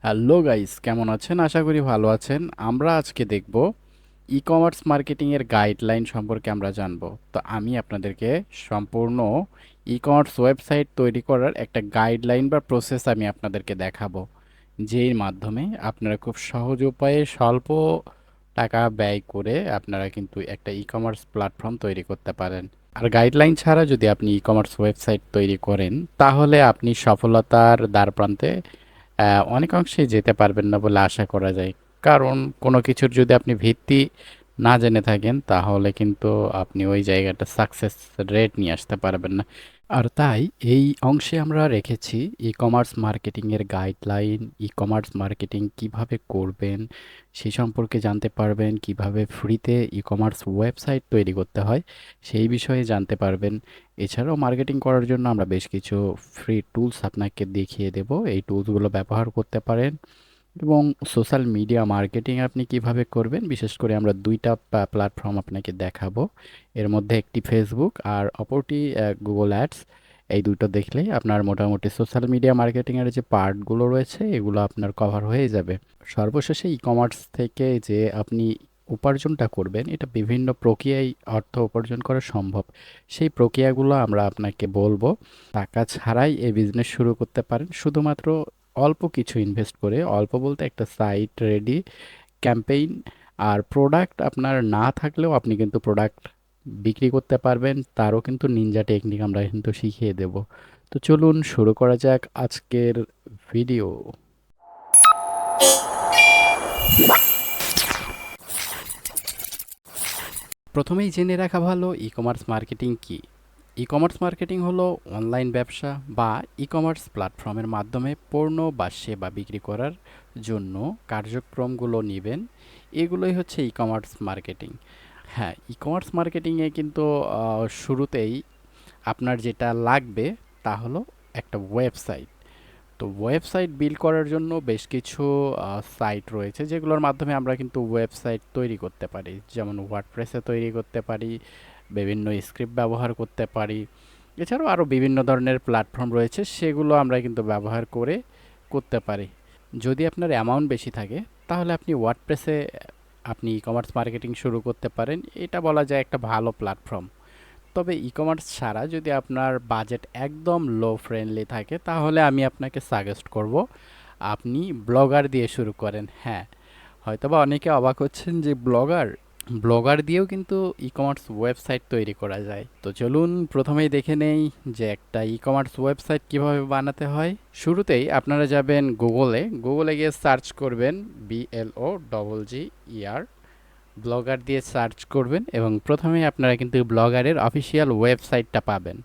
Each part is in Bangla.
হ্যালো গাইস, কেমন আছেন? আশা করি ভালো আছেন। আমরা আজকে দেখব ই কমার্স মার্কেটিং এর গাইডলাইন সম্পর্কে আমরা জানব। তো আমি আপনাদেরকে সম্পূর্ণ ই কমার্স ওয়েবসাইট তৈরি করার একটা গাইডলাইন বা প্রসেস আমি আপনাদেরকে দেখাবো, যের মাধ্যমে আপনারা খুব সহজ উপায়ে স্বল্প টাকা ব্যয় করে আপনারা কিন্তু একটা ই কমার্স প্ল্যাটফর্ম তৈরি করতে পারেন। আর গাইডলাইন ছাড়া যদি আপনি ই কমার্স ওয়েবসাইট তৈরি করেন, তাহলে আপনি সফলতার দ্বারপ্রান্তে অনেকাংশেই যেতে পারবেন না বলে আশা করা যায়। কারণ কোনো কিছুর যদি আপনি ভিত্তি না জেনে থাকেন, তাহলে কিন্তু আপনি ওই জায়গাটা সাকসেস রেট নিয়ে আসতে পারবেন না। আর তাই এই অংশে আমরা রেখেছি ই কমার্স মার্কেটিংয়ের গাইডলাইন, ই কমার্স মার্কেটিং কিভাবে করবেন সে সম্পর্কে জানতে পারবেন, কিভাবে ফ্রিতে ই কমার্স ওয়েবসাইট তৈরি করতে হয় সেই বিষয়ে জানতে পারবেন। এছাড়াও মার্কেটিং করার জন্য আমরা বেশ কিছু ফ্রি টুলস আপনাকে দেখিয়ে দেব, এই টুলসগুলো ব্যবহার করতে পারেন। এবং সোশ্যাল মিডিয়া মার্কেটিং আপনি কিভাবে করবেন, বিশেষ করে আমরা দুইটা প্ল্যাটফর্ম আপনাকে দেখাবো। এর মধ্যে একটি ফেসবুক আর অপরটি গুগল অ্যাডস। এই দুটো দেখলেই আপনার মোটামুটি সোশ্যাল মিডিয়া মার্কেটিংয়ের যে পার্টগুলো রয়েছে এগুলো আপনার কভার হয়ে যাবে। সর্বশেষে ই কমার্স থেকে যে আপনি উপার্জনটা করবেন, এটা বিভিন্ন প্রক্রিয়ায় অর্থ উপার্জন করা সম্ভব। সেই প্রক্রিয়াগুলো আমরা আপনাকে বলবো। টাকা ছাড়াই এই বিজনেস শুরু করতে পারেন, শুধুমাত্র অল্প কিছু ইনভেস্ট করে। অল্প বলতে একটা সাইট রেডি, ক্যাম্পেইন আর প্রোডাক্ট আপনার না থাকলেও আপনি কিন্তু প্রোডাক্ট বিক্রি করতে পারবেন। তারও কিন্তু নিনজা টেকনিক আমরা কিন্তু শিখিয়ে দেব। তো চলুন শুরু করা যাক আজকের ভিডিও। প্রথমেই জেনে রাখা ভালো ই কমার্স মার্কেটিং কী। ই কমার্স মার্কেটিং হলো অনলাইন ব্যবসা বা ই কমার্স প্ল্যাটফর্মের মাধ্যমে পণ্য বা সেবা বিক্রি করার জন্য কার্যক্রমগুলো নেবেন, এগুলোই হচ্ছে ই কমার্স মার্কেটিং। হ্যাঁ, ই কমার্স মার্কেটিংয়ে কিন্তু শুরুতেই আপনার যেটা লাগবে তা হলো একটা ওয়েবসাইট। তো ওয়েবসাইট বিল্ড করার জন্য বেশ কিছু সাইট রয়েছে, যেগুলোর মাধ্যমে আমরা কিন্তু ওয়েবসাইট তৈরি করতে পারি। যেমন ওয়ার্ডপ্রেসে তৈরি করতে পারি, বিভিন্ন স্ক্রিপ্ট ব্যবহার করতে পারি। এছাড়াও আরও বিভিন্ন ধরনের প্ল্যাটফর্ম রয়েছে, সেগুলো আমরা কিন্তু ব্যবহার করে করতে পারি। যদি আপনার অ্যামাউন্ট বেশি থাকে, তাহলে আপনি ওয়ার্ডপ্রেসে আপনি ই কমার্স মার্কেটিং শুরু করতে পারেন। এটা বলা যায় একটা ভালো প্ল্যাটফর্ম। তবে ই কমার্স ছাড়া যদি আপনার বাজেট একদম লো ফ্রেন্ডলি থাকে, তাহলে আমি আপনাকে সাজেস্ট করব আপনি ব্লগার দিয়ে শুরু করেন। হ্যাঁ, হয়তোবা অনেকে অবাক হচ্ছেন যে ব্লগার, ব্লগার দিয়েও কিন্তু ই কমার্স ওয়েবসাইট তৈরি করা যায়। তো চলুন প্রথমেই দেখে নেই যে একটা ই কমার্স ওয়েবসাইট কিভাবে বানাতে হয়। শুরুতেই আপনারা যাবেন গুগলে, গুগলে গিয়ে সার্চ করবেন BLOGGER, ব্লগার দিয়ে সার্চ করবেন এবং প্রথমেই আপনারা কিন্তু ব্লগারের অফিসিয়াল ওয়েবসাইটটা পাবেন।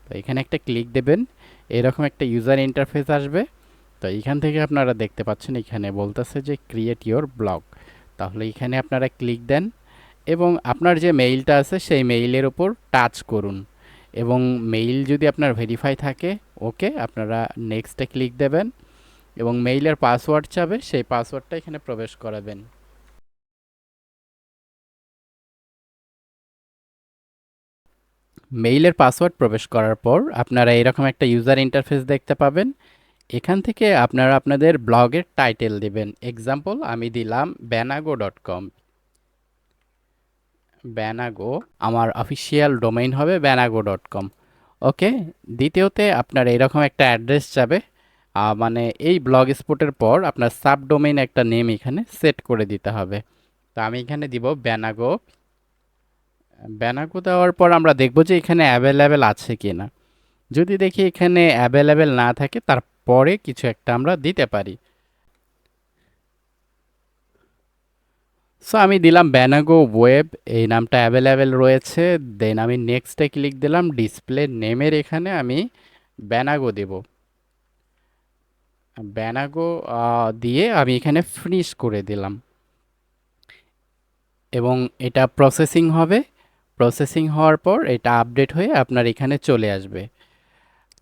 তো এখানে একটা ক্লিক দেবেন, এরকম একটা ইউজার ইন্টারফেস আসবে। তো এখান থেকে আপনারা দেখতে পাচ্ছেন এখানে বলতেছে যে ক্রিয়েট ইওর ব্লগ। তাহলে এখানে আপনারা ক্লিক দেন এবং আপনার যে মেইলটা আছে সেই মেইলের ওপর টাচ করুন। এবং মেইল যদি আপনার ভেরিফাই থাকে, ওকে, আপনারা নেক্সটে ক্লিক দেবেন এবং মেইলের পাসওয়ার্ড চাবে, সেই পাসওয়ার্ডটা এখানে প্রবেশ করাবেন। মেইলের পাসওয়ার্ড প্রবেশ করার পর আপনারা এরকম একটা ইউজার ইন্টারফেস দেখতে পাবেন। এখান থেকে আপনারা আপনাদের ব্লগের টাইটেল দিবেন। এক্সাম্পল আমি দিলাম ব্যানাগো.com। ব্যানাগো আমার অফিসিয়াল ডোমেইন হবে ব্যানাগো.com। ওকে। দ্বিতীয়তে আপনার এরকম একটা অ্যাড্রেস যাবে, মানে এই ব্লগ স্পটের পর আপনার সাব ডোমেইন একটা নেম এখানে সেট করে দিতে হবে। তো আমি এখানে দিব ব্যানাগো। ব্যানাগো দেওয়ার পর আমরা দেখব যে এখানে অ্যাভেলেবেল আছে কিনা। যদি দেখি এখানে অ্যাভেলেবেল না থাকে, তারপরে কিছু একটা আমরা দিতে পারি। সো আমি দিলাম ব্যানাগো ওয়েব, এই নামটা অ্যাভেলেবেল রয়েছে। দেন আমি নেক্সটে ক্লিক দিলাম। ডিসপ্লে নেমের এখানে আমি ব্যানাগো দেব। ব্যানাগো দিয়ে আমি এখানে ফিনিশ করে দিলাম এবং এটা প্রসেসিং হবে। প্রসেসিং হওয়ার পর এটা আপডেট হয়ে আপনার এখানে চলে আসবে।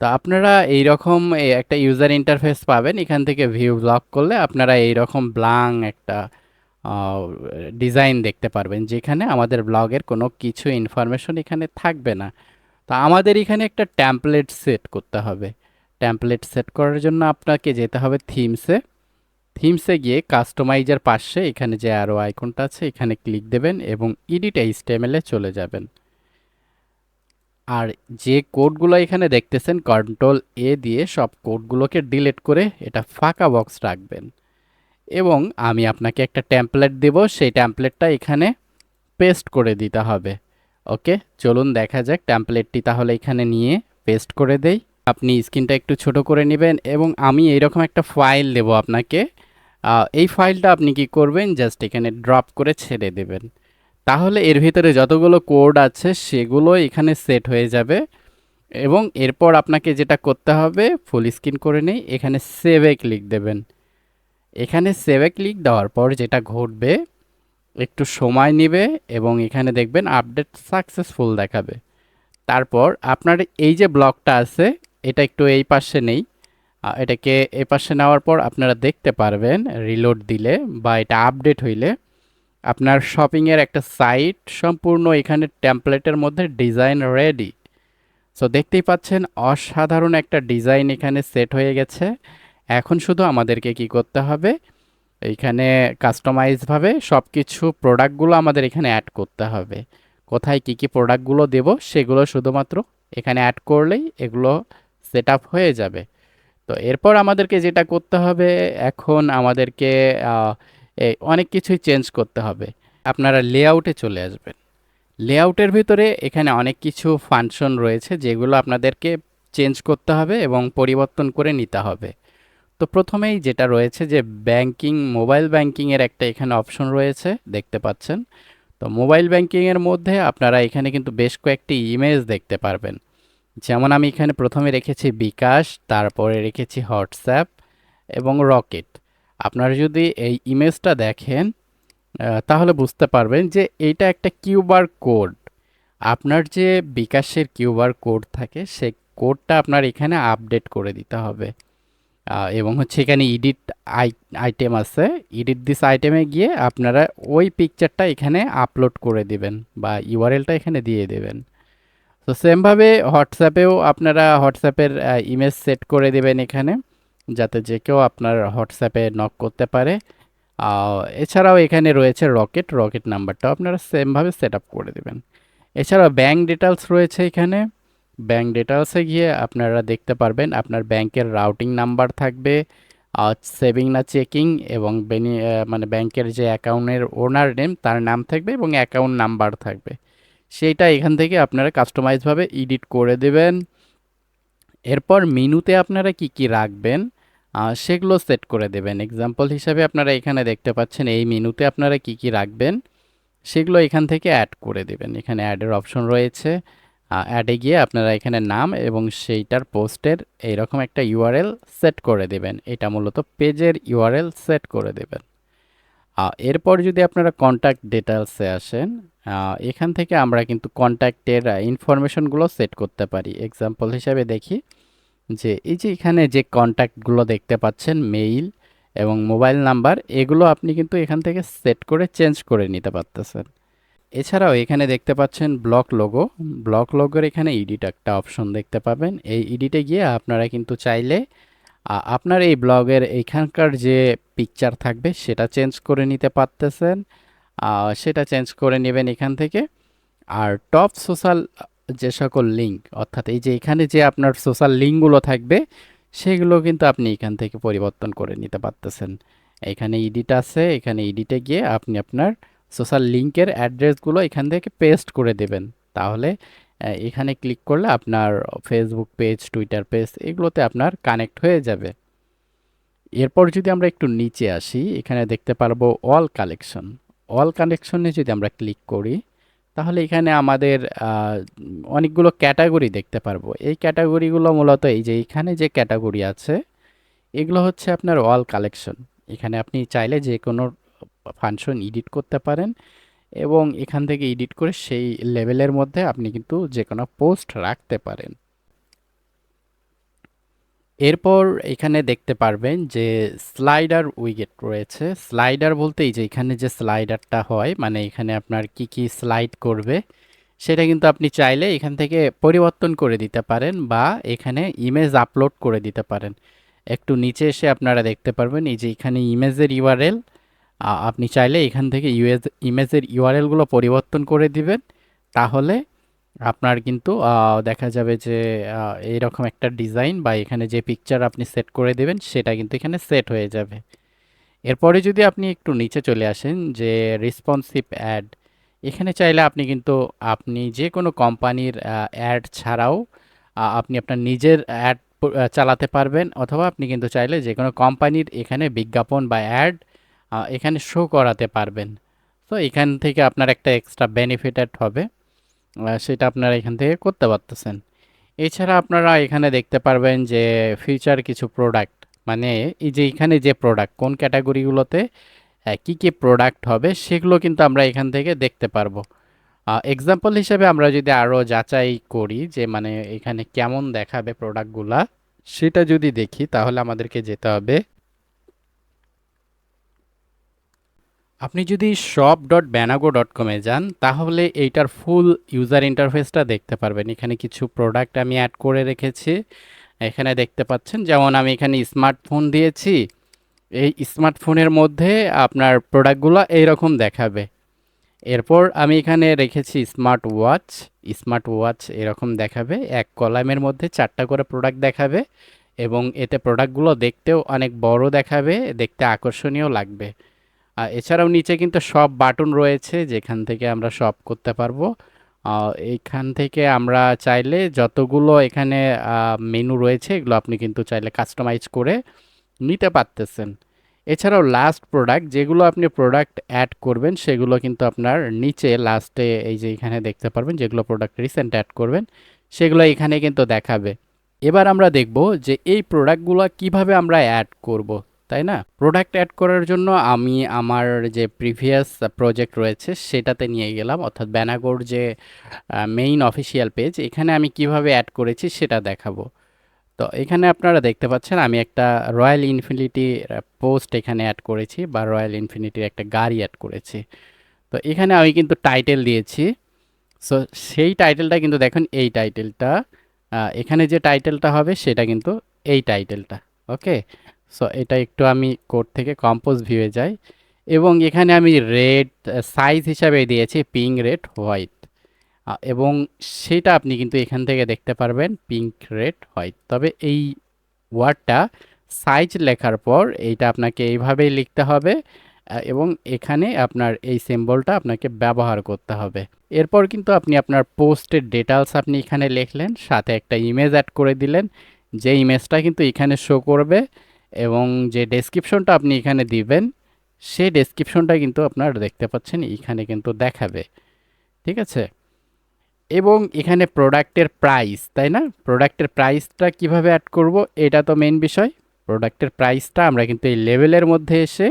তো আপনারা এইরকম একটা ইউজার ইন্টারফেস পাবেন। এখান থেকে ভিউ ব্লক করলে আপনারা এইরকম ব্লাং একটা ডিজাইন দেখতে পারবেন, যেখানে আমাদের ব্লগের কোনো কিছু ইনফরমেশন এখানে থাকবে না। তো আমাদের এখানে একটা ট্যাম্পলেট সেট করতে হবে। ট্যাম্পলেট সেট করার জন্য আপনাকে যেতে হবে থিমসে। থিমসে গিয়ে কাস্টমাইজার পাশে এখানে যে আরো আইকনটা আছে এখানে ক্লিক দেবেন এবং এডিট এইচটিএমএল এ চলে যাবেন। আর যে কোডগুলো এখানে দেখতেছেন কন্ট্রোল এ দিয়ে সব কোডগুলোকে ডিলিট করে এটা ফাঁকা বক্স রাখবেন। এবং আমি আপনাকে একটা টেমপ্লেট দেব, সেই টেমপ্লেটটা এখানে পেস্ট করে দিতে হবে। ওকে, চলুন দেখা যাক টেমপ্লেটটি তাহলে এখানে নিয়ে পেস্ট করে দেই। আপনি স্ক্রিনটা একটু ছোট করে নেবেন এবং আমি এইরকম একটা ফাইল দেব আপনাকে। এই ফাইলটা আপনি কি করবেন, জাস্ট এখানে ড্রপ করে ছেড়ে দেবেন। তাহলে এর ভিতরে যতগুলো কোড আছে সেগুলো এখানে সেট হয়ে যাবে। এবং এরপর আপনাকে যেটা করতে হবে, ফুল স্ক্রিন করে নেই, এখানে সেভে ক্লিক দেবেন। এখানে সেভে ক্লিক দেওয়ার পর যেটা ঘটবে, একটু সময় নেবে এবং এখানে দেখবেন আপডেট সাকসেসফুল দেখাবে। তারপর আপনার এই যে ব্লকটা আছে এটা একটু এই পাশে নেই, এটাকে এই পাশে নেওয়ার পর আপনারা দেখতে পারবেন রিলোড দিলে বা এটা আপডেট হইলে আপনার শপিংয়ের একটা সাইট সম্পূর্ণ এখানে টেমপ্লেটের মধ্যে ডিজাইন রেডি। সো দেখতেই পাচ্ছেন অসাধারণ একটা ডিজাইন এখানে সেট হয়ে গেছে। এখন শুধু আমাদেরকে কি করতে হবে, এইখানে কাস্টমাইজভাবে সব কিছু প্রোডাক্টগুলো আমাদের এখানে অ্যাড করতে হবে। কোথায় কি কি প্রোডাক্টগুলো দেব সেগুলো শুধুমাত্র এখানে অ্যাড করলেই এগুলো সেট আপ হয়ে যাবে। তো এরপর আমাদেরকে যেটা করতে হবে, এখন আমাদেরকে অনেক কিছুই চেঞ্জ করতে হবে। আপনারা লেআউটে চলে আসবেন। লেআউটের ভিতরে এখানে অনেক কিছু ফাংশন রয়েছে যেগুলো আপনাদেরকে চেঞ্জ করতে হবে এবং পরিবর্তন করে নিতে হবে। তো প্রথমেই যেটা রয়েছে যে ব্যাংকিং, মোবাইল ব্যাংকিংয়ের একটা এখানে অপশন রয়েছে দেখতে পাচ্ছেন। তো মোবাইল ব্যাংকিংয়ের মধ্যে আপনারা এখানে কিন্তু বেশ কয়েকটি ইমেজ দেখতে পারবেন। যেমন আমি এখানে প্রথমে রেখেছি বিকাশ, তারপরে রেখেছি হোয়াটসঅ্যাপ এবং রকেট। আপনারা যদি এই ইমেজটা দেখেন তাহলে বুঝতে পারবেন যে এইটা একটা কিউআর কোড। আপনার যে বিকাশের কিউআর কোড থাকে সেই কোডটা আপনার এখানে আপডেট করে দিতে হবে। এবং হচ্ছে এখানে এডিট আইটেম আছে, এডিট দিস আইটেমে গিয়ে আপনারা ওই পিকচারটা এখানে আপলোড করে দিবেন বা ইউআরএলটা এখানে দিয়ে দেবেন। তো সেমভাবে হোয়াটসঅ্যাপেও আপনারা হোয়াটসঅ্যাপের ইমেজ সেট করে দেবেন এখানে, যাতে যে কেউ আপনার হোয়াটসঅ্যাপে নক করতে পারে। এছাড়াও এখানে রয়েছে রকেট, রকেট নাম্বারটাও আপনারা সেমভাবে সেট আপ করে দেবেন। এছাড়াও ব্যাংক ডিটেলস রয়েছে এখানে। ব্যাংক ডিটেলসে গিয়ে আপনারা দেখতে পারবেন আপনার ব্যাংকের রাউটিং নাম্বার থাকবে, সেভিং না চেকিং এবং মানে ব্যাংকের যে অ্যাকাউন্টের ওনার নেম তার নাম থাকবে এবং অ্যাকাউন্ট নাম্বার থাকবে। সেইটা এখান থেকে আপনারা কাস্টমাইজভাবে এডিট করে দেবেন। এরপর মেনুতে আপনারা কি কি রাখবেন সেগুলো সেট করে দেবেন। এক্সাম্পল হিসাবে আপনারা এখানে দেখতে পাচ্ছেন এই মেনুতে আপনারা কি কি রাখবেন সেগুলো এখান থেকে অ্যাড করে দেবেন। এখানে অ্যাডের অপশন রয়েছে, অ্যাডে গিয়ে আপনারা এখানে নাম এবং সেইটার পোস্টের এইরকম একটা ইউআরএল সেট করে দেবেন। এটা মূলত পেজের ইউআরএল সেট করে দেবেন। এরপর যদি আপনারা কন্ট্যাক্ট ডিটেলসে আসেন, এখান থেকে আমরা কিন্তু কন্ট্যাক্টের ইনফরমেশনগুলো সেট করতে পারি। এক্সাম্পল হিসাবে দেখি যে এই যে এখানে যে কন্ট্যাক্টগুলো দেখতে পাচ্ছেন মেইল এবং মোবাইল নাম্বার, এগুলো আপনি কিন্তু এখান থেকে সেট করে চেঞ্জ করে নিতে পারতেছেন। এছাড়াও এখানে দেখতে পাচ্ছেন ব্লক লোগো, ব্লক লোগোর এখানে এডিট একটা অপশন দেখতে পাবেন। এই এডিটে গিয়ে আপনারা কিন্তু চাইলে আপনার এই ব্লগের এইখানকার যে পিকচার থাকবে সেটা চেঞ্জ করে নিতে পারতেছেন, সেটা চেঞ্জ করে নেবেন এখান থেকে। আর টপ সোশ্যাল যে সকল লিঙ্ক, অর্থাৎ এই যে এখানে যে আপনার সোশ্যাল লিঙ্কগুলো থাকবে সেগুলো কিন্তু আপনি এখান থেকে পরিবর্তন করে নিতে পারতেছেন। এখানে এডিট আছে, এখানে এডিটে গিয়ে আপনি আপনার সোশ্যাল লিঙ্কের অ্যাড্রেসগুলো এখান থেকে পেস্ট করে দেবেন। তাহলে এখানে ক্লিক করলে আপনার ফেসবুক পেজ, টুইটার পেজ এগুলোতে আপনার কানেক্ট হয়ে যাবে। এরপর যদি আমরা একটু নিচে আসি, এখানে দেখতে পারবো অল কালেকশন। অল কালেকশনে যদি আমরা ক্লিক করি তাহলে এখানে আমাদের অনেকগুলো ক্যাটাগরি দেখতে পারবো। এই ক্যাটাগরিগুলো মূলত এই যে এখানে যে ক্যাটাগরি আছে এগুলো হচ্ছে আপনার অল কালেকশন। এখানে আপনি চাইলে যে কোনো ফাংশন এডিট করতে পারেন এবং এখান থেকে এডিট করে সেই লেভেলের মধ্যে আপনি কিন্তু যে কোনো পোস্ট রাখতে পারেন। এরপর এখানে দেখতে পারবেন যে স্লাইডার উইগেট রয়েছে। স্লাইডার বলতে এই যে এখানে যে স্লাইডারটা হয়, মানে এখানে আপনার কি কি স্লাইড করবে সেটা কিন্তু আপনি চাইলে এখান থেকে পরিবর্তন করে দিতে পারেন বা এখানে ইমেজ আপলোড করে দিতে পারেন। একটু নিচে এসে আপনারা দেখতে পারবেন এই যে এখানে ইমেজের ইউআরএল। আপনি চাইলে এখান থেকে ইমেজের ইউআরএলগুলো পরিবর্তন করে দিবেন। তাহলে আপনার কিন্তু দেখা যাবে যে এইরকম একটা ডিজাইন বা এখানে যে পিকচার আপনি সেট করে দেবেন সেটা কিন্তু এখানে সেট হয়ে যাবে। এরপরে যদি আপনি একটু নিচে চলে আসেন যে রেসপন্সিভ অ্যাড, এখানে চাইলে আপনি কিন্তু আপনি যে কোনো কোম্পানির অ্যাড ছাড়াও আপনি আপনার নিজের অ্যাড চালাতে পারবেন, অথবা আপনি কিন্তু চাইলে যে কোনো কোম্পানির এখানে বিজ্ঞাপন বা অ্যাড এখানে শো করাতে পারবেন। তো এখান থেকে আপনার একটা এক্সট্রা বেনিফিটেড হবে, সেটা আপনারা এখান থেকে করতে পারতেছেন। এছাড়া আপনারা এখানে দেখতে পারবেন যে ফিউচার কিছু প্রোডাক্ট, মানে এই যে এখানে যে প্রোডাক্ট কোন ক্যাটাগরিগুলোতে কি কি প্রোডাক্ট হবে সেগুলো কিন্তু আমরা এখান থেকে দেখতে পারবো। এক্সাম্পল হিসেবে আমরা যদি আরও যাচাই করি যে মানে এখানে কেমন দেখাবে প্রোডাক্টগুলা, সেটা যদি দেখি তাহলে আমাদেরকে যেতে হবে, আপনি যদি shop.banago.com-এ যান তাহলে এইটার ফুল ইউজার ইন্টারফেসটা দেখতে পারবেন। এখানে কিছু প্রোডাক্ট আমি অ্যাড করে রেখেছি, এখানে দেখতে পাচ্ছেন। যেমন আমি এখানে স্মার্টফোন দিয়েছি, এই স্মার্টফোনের মধ্যে আপনার প্রোডাক্টগুলো এইরকম দেখাবে। এরপর আমি এখানে রেখেছি স্মার্ট ওয়াচ এরকম দেখাবে। এক কলামের মধ্যে 4টা করে প্রোডাক্ট দেখাবে এবং এতে প্রোডাক্টগুলো দেখতেও অনেক বড় দেখাবে, দেখতে আকর্ষণীয় লাগবে। এছাড়াও নিচে কিন্তু সব বাটন রয়েছে যেখান থেকে আমরা শপ করতে পারবো। এইখান থেকে আমরা চাইলে যতগুলো এখানে মেনু রয়েছে এগুলো আপনি কিন্তু চাইলে কাস্টমাইজ করে নিতে পারতেছেন। এছাড়াও লাস্ট প্রোডাক্ট, যেগুলো আপনি প্রোডাক্ট অ্যাড করবেন সেগুলো কিন্তু আপনার নিচে লাস্টে এই যে এখানে দেখতে পারবেন, যেগুলো প্রোডাক্ট রিসেন্ট অ্যাড করবেন সেগুলো এখানে কিন্তু দেখাবে। এবার আমরা দেখব যে এই প্রোডাক্টগুলো কিভাবে আমরা অ্যাড করব, তাই না? প্রোডাক্ট অ্যাড করার জন্য আমি আমার যে প্রিভিয়াস প্রজেক্ট রয়েছে সেটাতে নিয়ে গেলাম, অর্থাৎ ব্যানাগোর যে মেইন অফিসিয়াল পেজ, এখানে আমি কিভাবে অ্যাড করেছি সেটা দেখাবো। তো এখানে আপনারা দেখতে পাচ্ছেন আমি একটা রয়্যাল ইনফিনিটি পোস্ট এখানে অ্যাড করেছি, বা রয়্যাল ইনফিনিটির একটা গাড়ি অ্যাড করেছি। তো এখানে আমি কিন্তু টাইটেল দিয়েছি। সো সেই টাইটেলটা কিন্তু দেখুন, এই টাইটেলটা এখানে যে টাইটেলটা হবে সেটা কিন্তু এই টাইটেলটা। ওকে, সো এটা একটু আমি কোড থেকে কম্পোজ ভিউয়ে যাই এবং এখানে আমি রেড সাইজ হিসাবে দিয়েছি পিঙ্ক, রেড, হোয়াইট, এবং সেটা আপনি কিন্তু এখান থেকে দেখতে পারবেন পিঙ্ক, রেড, হোয়াইট। তবে এই ওয়ার্ডটা সাইজ লেখার পর এইটা আপনাকে এইভাবেই লিখতে হবে, এবং এখানে আপনার এই সিম্বলটা আপনাকে ব্যবহার করতে হবে। এরপর কিন্তু আপনি আপনার পোস্টের ডিটেলস আপনি এখানে লিখলেন, সাথে একটা ইমেজ অ্যাড করে দিলেন, যে ইমেজটা কিন্তু এখানে শো করবে, এবং যে ডেসক্রিপশনটা আপনি এখানে দিবেন সেই ডেসক্রিপশনটা কিন্তু আপনারা দেখতে পাচ্ছেন এখানে কিন্তু দেখাবে। ঠিক আছে? এবং এখানে প্রোডাক্টের প্রাইস, তাই না? প্রোডাক্টের প্রাইসটা কিভাবে অ্যাড করব এটা তো মেইন বিষয়। প্রোডাক্টের প্রাইসটা আমরা কিন্তু এই লেভেলের মধ্যে এসে,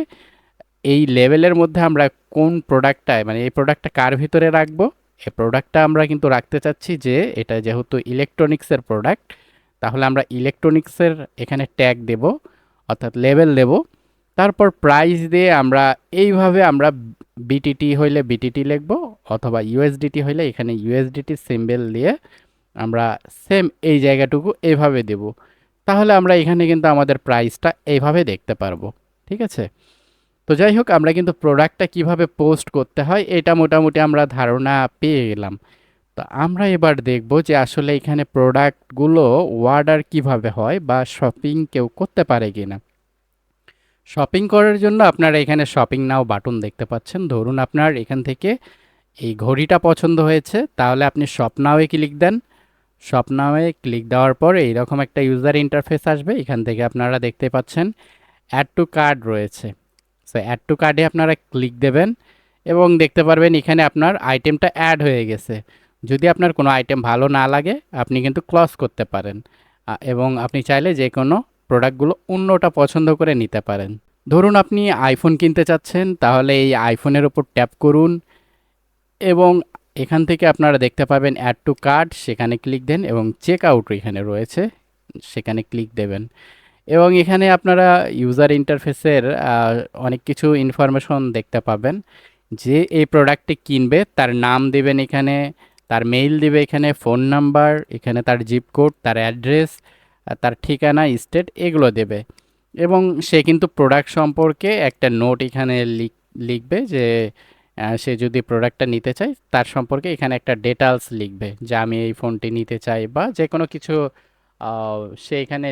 এই লেভেলের মধ্যে আমরা কোন প্রোডাক্টটায়, মানে এই প্রোডাক্টটা কার ভিতরে রাখবো, এই প্রোডাক্টটা আমরা কিন্তু রাখতে চাচ্ছি যে এটা যেহেতু ইলেকট্রনিক্সের প্রোডাক্ট, তাহলে আমরা ইলেকট্রনিক্সের এখানে ট্যাগ দেব, অর্থাৎ লেভেল দেব। তারপর প্রাইস দিয়ে আমরা এইভাবে আমরা বিটিটি হইলে বিটিটি লিখব, অথবা ইউএসডিটি হইলে এখানে ইউএসডিটি সিম্বল দিয়ে আমরা সেম এই জায়গাটুকু এইভাবে দেব। তাহলে আমরা এখানে কিন্তু আমাদের প্রাইসটা এইভাবে দেখতে পারবো। ঠিক আছে? তো যাই হোক, আমরা কিন্তু প্রোডাক্টটা কিভাবে পোস্ট করতে হয় এটা মোটামুটি আমরা ধারণা পেয়ে গেলাম। তো আমরা এবার দেখব যে আসলে এখানে প্রোডাক্টগুলো অর্ডার কিভাবে হয় বা শপিং কেউ করতে পারে কিনা। শপিং করার জন্য আপনারা এখানে শপিং নাও বাটন দেখতে পাচ্ছেন। ধরুন আপনার এখান থেকে এই ঘড়িটা পছন্দ হয়েছে, তাহলে আপনি শপ নাওয়ে ক্লিক দেন। শপ নাওয়ে ক্লিক দেওয়ার পর এইরকম একটা ইউজার ইন্টারফেস আসবে। এখান থেকে আপনারা দেখতে পাচ্ছেন অ্যাড টু কার্ট রয়েছে। সো অ্যাড টু কার্টে আপনারা ক্লিক দেবেন এবং দেখতে পারবেন এখানে আপনার আইটেমটা অ্যাড হয়ে গেছে। যদি আপনার কোনো আইটেম ভালো না লাগে আপনি কিন্তু ক্লজ করতে পারেন, এবং আপনি চাইলে যে কোনো প্রোডাক্টগুলো অন্যটা পছন্দ করে নিতে পারেন। ধরুন আপনি আইফোন কিনতে চাচ্ছেন, তাহলে এই আইফোনের উপর ট্যাপ করুন এবং এখান থেকে আপনারা দেখতে পাবেন অ্যাড টু কার্ট, সেখানে ক্লিক দেন এবং চেক আউট এখানে রয়েছে, সেখানে ক্লিক দেবেন। এবং এখানে আপনারা ইউজার ইন্টারফেসের অনেক কিছু ইনফরমেশন দেখতে পাবেন। যে এই প্রোডাক্টটি কিনবে তার নাম দেবেন এখানে, তার মেইল দিবে এখানে, ফোন নাম্বার এখানে, তার জিপ কোড, তার অ্যাড্রেস, তার ঠিকানা, স্টেট এগুলো দেবে। এবং সে কিন্তু প্রোডাক্ট সম্পর্কে একটা নোট এখানে লিখবে যে সে যদি প্রোডাক্টটা নিতে চায় তার সম্পর্কে এখানে একটা ডিটেলস লিখবে যে আমি এই ফোনটি নিতে চাই, বা যে কোনো কিছু সে এখানে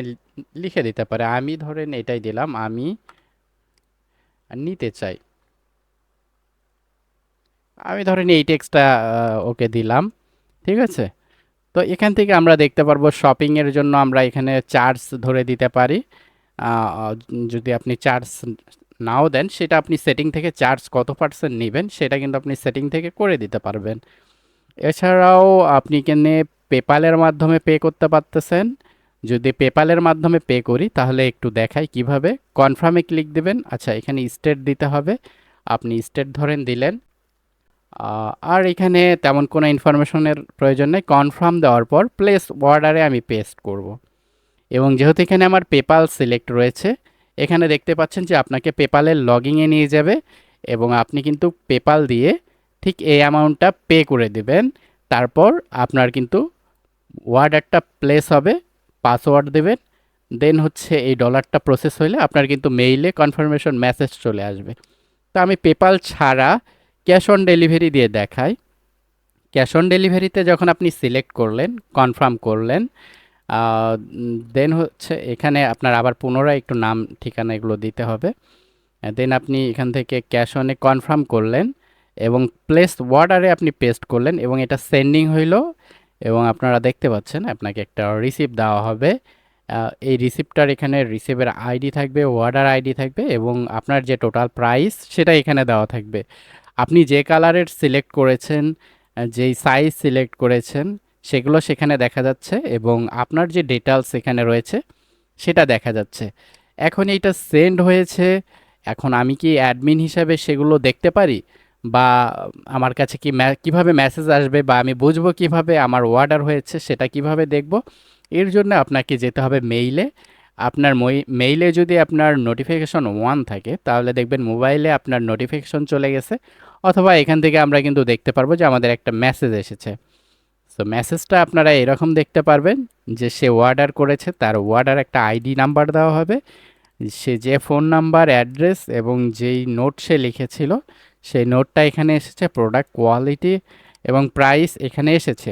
লিখে দিতে পারে। আমি ধরেন এটাই দিলাম, আমি নিতে চাই। আমি ধরেন এই টেক্সটটা ওকে দিলাম, ঠিক আছে। তো এখান থেকে আমরা দেখতে পারবো শপিংয়ের জন্য আমরা এখানে চার্জ ধরে দিতে পারি। যদি আপনি চার্জ নাও দেন, সেটা আপনি সেটিং থেকে চার্জ কত পার্সেন্ট নেবেন সেটা কিন্তু আপনি সেটিং থেকে করে দিতে পারবেন। এছাড়াও আপনি এখানে পেপালের মাধ্যমে পে করতে পারতেছেন। যদি পেপালের মাধ্যমে পে করি তাহলে একটু দেখাই কিভাবে। কনফার্মে ক্লিক দিবেন। আচ্ছা, এখানে স্টেট দিতে হবে, আপনি স্টেট ধরেন দিলেন। আর এখানে তেমন কোনো ইনফরমেশনের প্রয়োজন নেই। কনফার্ম দেওয়ার পর প্লেস অর্ডারে আমি পেস্ট করব। এবং যেহেতু এখানে আমার পেপাল সিলেক্ট রয়েছে, এখানে দেখতে পাচ্ছেন যে আপনাকে পেপালের লগইনে নিয়ে যাবে এবং আপনি কিন্তু পেপাল দিয়ে ঠিক এই অ্যামাউন্টটা পে করে দিবেন। তারপর আপনার কিন্তু অর্ডারটা প্লেস হবে, পাসওয়ার্ড দেবেন, দেন হচ্ছে এই ডলারটা প্রসেস হলে আপনার কিন্তু মেইলে কনফার্মেশন মেসেজ চলে আসবে। তো আমি পেপাল ছাড়া ক্যাশ অন ডেলিভারি দিয়ে দেখাই। ক্যাশ অন ডেলিভারিতে যখন আপনি সিলেক্ট করলেন, কনফার্ম করলেন, দেন হচ্ছে এখানে আপনার আবার পুনরায় একটু নাম, ঠিকানা এগুলো দিতে হবে। দেন আপনি এখান থেকে ক্যাশ অনে কনফার্ম করলেন এবং প্লেস অর্ডারে আপনি পেস্ট করলেন এবং এটা সেন্ডিং হইল। এবং আপনারা দেখতে পাচ্ছেন আপনাকে একটা রিসিপ্ট দেওয়া হবে। এই রিসিপ্টটার এখানে রিসিভের আইডি থাকবে, অর্ডার আইডি থাকবে এবং আপনার যে টোটাল প্রাইস সেটা এখানে দেওয়া থাকবে। আপনি যে কালারের সিলেক্ট করেছেন, যেই সাইজ সিলেক্ট করেছেন সেগুলো সেখানে দেখা যাচ্ছে এবং আপনার যে ডিটেলস এখানে রয়েছে সেটা দেখা যাচ্ছে। এখন এইটা সেন্ড হয়েছে, এখন আমি কি অ্যাডমিন হিসাবে সেগুলো দেখতে পারি, বা আমার কাছে কি কিভাবে মেসেজ আসবে, বা আমি বুঝবো কিভাবে আমার অর্ডার হয়েছে সেটা কিভাবে দেখব? এর জন্য আপনাকে যেতে হবে মেইলে। আপনার মেইলে যদি আপনার নোটিফিকেশন ওয়ান থাকে তাহলে দেখবেন মোবাইলে আপনার নোটিফিকেশন চলে গেছে, অথবা এখান থেকে আমরা কিন্তু দেখতে পারবো যে আমাদের একটা মেসেজ এসেছে। তো মেসেজটা আপনারা এরকম দেখতে পারবেন যে সে অর্ডার করেছে, তার অর্ডার একটা আইডি নাম্বার দেওয়া হবে, সে যে ফোন নাম্বার, অ্যাড্রেস এবং যেই নোট সে লিখেছিল সেই নোটটা এখানে এসেছে, প্রোডাক্ট কোয়ালিটি এবং প্রাইস এখানে এসেছে।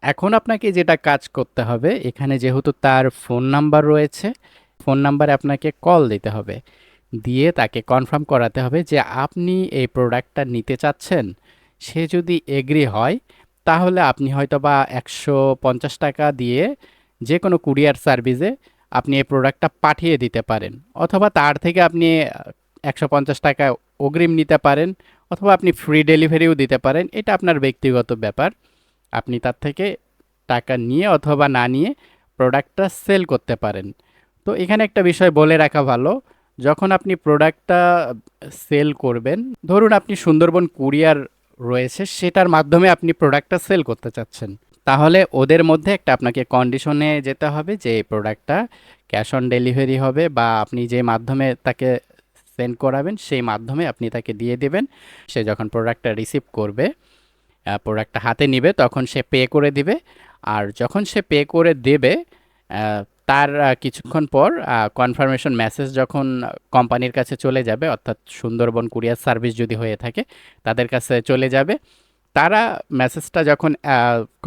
এখন আপনাকে যেটা কাজ করতে হবে, এখানে যেহেতু তার ফোন নাম্বার রয়েছে, ফোন নাম্বারে আপনাকে কল দিতে হবে, দিয়ে তাকে কনফার্ম করাতে হবে যে আপনি এই প্রোডাক্টটা নিতে চাচ্ছেন। সে যদি এগ্রি হয় তাহলে আপনি হয়তোবা 150 টাকা দিয়ে যে কোনো কুরিয়ার সার্ভিসে আপনি এই প্রোডাক্টটা পাঠিয়ে দিতে পারেন, অথবা তার থেকে আপনি 150 টাকা অগ্রিম নিতে পারেন, অথবা আপনি ফ্রি ডেলিভারিও দিতে পারেন। এটা আপনার ব্যক্তিগত ব্যাপার। আপনি তার থেকে টাকা নিয়ে অথবা না নিয়ে প্রোডাক্টটা সেল করতে পারেন। তো এখানে একটা বিষয় বলে রাখা ভালো, যখন আপনি প্রোডাক্টটা সেল করবেন, ধরুন আপনি সুন্দরবন কুরিয়ার রয়েছে সেটার মাধ্যমে আপনি প্রোডাক্টটা সেল করতে চাচ্ছেন, তাহলে ওদের মধ্যে একটা আপনাকে কন্ডিশনে যেতে হবে যে এই প্রোডাক্টটা ক্যাশ অন ডেলিভারি হবে, বা আপনি যে মাধ্যমে তাকে সেন্ড করাবেন সেই মাধ্যমে আপনি তাকে দিয়ে দেবেন। সে যখন প্রোডাক্টটা রিসিভ করবে, প্রোডাক্টটা হাতে নিবে, তখন সে পে করে দিবে। আর যখন সে পে করে দেবে, আহ, তার কিছুক্ষণ পর কনফার্মেশন মেসেজ যখন কোম্পানির কাছে চলে যাবে, অর্থাৎ সুন্দরবন কুরিয়ার সার্ভিস যদি হয়ে থাকে তাদের কাছে চলে যাবে। তারা মেসেজটা যখন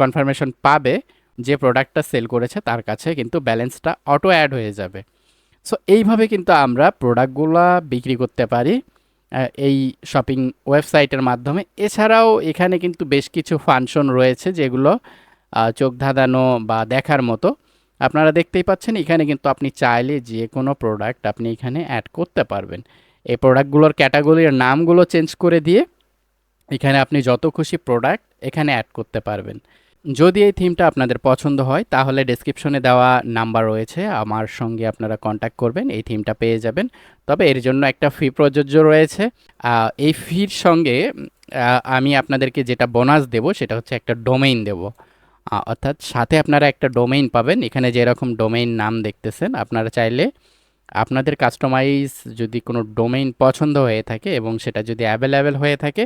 কনফার্মেশন পাবে যে প্রোডাক্টটা সেল করেছে, তার কাছে কিন্তু ব্যালেন্সটা অটো অ্যাড হয়ে যাবে। সো এইভাবে কিন্তু আমরা প্রোডাক্টগুলো বিক্রি করতে পারি এই শপিং ওয়েবসাইটের মাধ্যমে। এছাড়াও এখানে কিন্তু বেশ কিছু ফাংশন রয়েছে যেগুলো চোখ ধাঁধানো বা দেখার মতো। আপনারা দেখতেই পাচ্ছেন এখানে কিন্তু আপনি চাইলে যে কোনো প্রোডাক্ট আপনি এখানে অ্যাড করতে পারবেন। এই প্রোডাক্টগুলোর ক্যাটাগরির নামগুলো চেঞ্জ করে দিয়ে এখানে আপনি যত খুশি প্রোডাক্ট এখানে অ্যাড করতে পারবেন। যদি এই থিমটা আপনাদের পছন্দ হয় তাহলে ডেসক্রিপশনে দেওয়া নাম্বার রয়েছে, আমার সঙ্গে আপনারা কন্ট্যাক্ট করবেন, এই থিমটা পেয়ে যাবেন। তবে এর জন্য একটা ফি প্রযোজ্য রয়েছে। এই ফির সঙ্গে আমি আপনাদেরকে যেটা বোনাস দেব সেটা হচ্ছে একটা ডোমেইন দেব। অর্থাৎ সাথে আপনারা একটা ডোমেইন পাবেন। এখানে যেরকম ডোমেইন নাম দেখতেছেন, আপনারা চাইলে আপনাদের কাস্টমাইজ যদি কোনো ডোমেইন পছন্দ হয়ে থাকে এবং সেটা যদি অ্যাভেলেবেল হয়ে থাকে,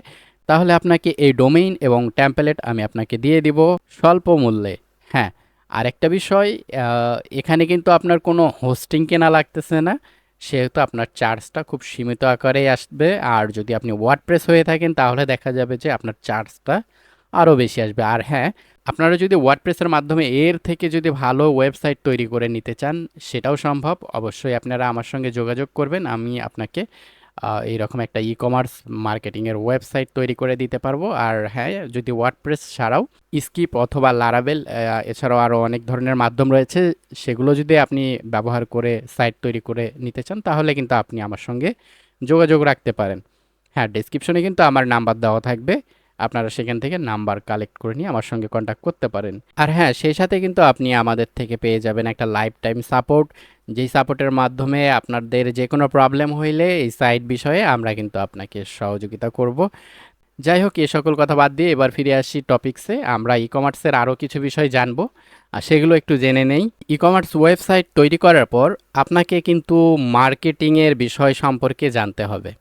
তাহলে আপনাকে এই ডোমেইন এবং টেমপ্লেট আমি আপনাকে দিয়ে দিব স্বল্প মূল্যে। হ্যাঁ, আরেকটা বিষয়, এখানে কিন্তু আপনার কোনো হোস্টিং কেনা লাগতেছে না, সেহেতু আপনার চার্জটা খুব সীমিত আকারেই আসবে। আর যদি আপনি ওয়ার্ডপ্রেস হয়ে থাকেন তাহলে দেখা যাবে যে আপনার চার্জটা আরও বেশি আসবে। আর হ্যাঁ, আপনারা যদি ওয়ার্ডপ্রেসের মাধ্যমে এর থেকে যদি ভালো ওয়েবসাইট তৈরি করে নিতে চান, সেটাও সম্ভব। অবশ্যই আপনারা আমার সঙ্গে যোগাযোগ করবেন, আমি আপনাকে এইরকম একটা ই কমার্স মার্কেটিংয়ের ওয়েবসাইট তৈরি করে দিতে পারবো। আর হ্যাঁ, যদি ওয়ার্ডপ্রেস ছাড়াও স্কিপ অথবা লারাবেল, এছাড়াও আরও অনেক ধরনের মাধ্যম রয়েছে, সেগুলো যদি আপনি ব্যবহার করে সাইট তৈরি করে নিতে চান তাহলে কিন্তু আপনি আমার সঙ্গে যোগাযোগ রাখতে পারেন। হ্যাঁ, ডেসক্রিপশনে কিন্তু আমার নাম্বার দেওয়া থাকবে, আপনারা সেখান থেকে নাম্বার কালেক্ট করে নিয়ে আমার সঙ্গে কন্ট্যাক্ট করতে পারেন। আর হ্যাঁ, সেই সাথে কিন্তু আপনি আমাদের থেকে পেয়ে যাবেন একটা লাইফ টাইম সাপোর্ট, যেই সাপোর্টের মাধ্যমে আপনাদের যে কোনো প্রবলেম হইলে এই সাইট বিষয়ে আমরা কিন্তু আপনাকে সহযোগিতা করব। যাই হোক, এ সকল কথা বাদ দিয়ে এবার ফিরে আসি টপিকসে। আমরা ই কমার্সের আরও কিছু বিষয় জানবো, আর সেগুলো একটু জেনে নেই। ই কমার্স ওয়েবসাইট তৈরি করার পর আপনাকে কিন্তু মার্কেটিংয়ের বিষয় সম্পর্কে জানতে হবে।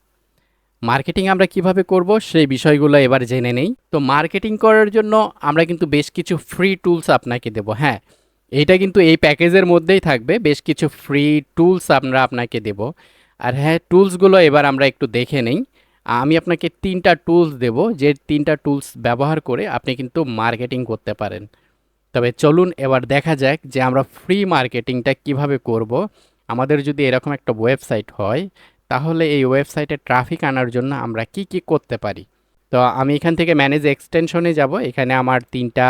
মার্কেটিং আমরা কিভাবে করব সেই বিষয়গুলো এবার জেনে নেই। তো মার্কেটিং করার জন্য আমরা কিন্তু বেশ কিছু ফ্রি টুলস আপনাকে দেব। হ্যাঁ, এইটা কিন্তু এই প্যাকেজের মধ্যেই থাকবে, বেশ কিছু ফ্রি টুলস আমরা আপনাকে দেব। আর হ্যাঁ, টুলসগুলো এবার আমরা একটু দেখে নেই। আমি আপনাকে 3টা টুলস দেব, যে 3টা টুলস ব্যবহার করে আপনি কিন্তু মার্কেটিং করতে পারেন। তবে চলুন এবার দেখা যাক যে আমরা ফ্রি মার্কেটিংটা কিভাবে করব। আমাদের যদি এরকম একটা ওয়েবসাইট হয়, তাহলে এই ওয়েবসাইটে ট্রাফিক আনার জন্য আমরা কি কি করতে পারি। তো আমি এখান থেকে ম্যানেজ এক্সটেনশনে যাব। এখানে আমার 3টা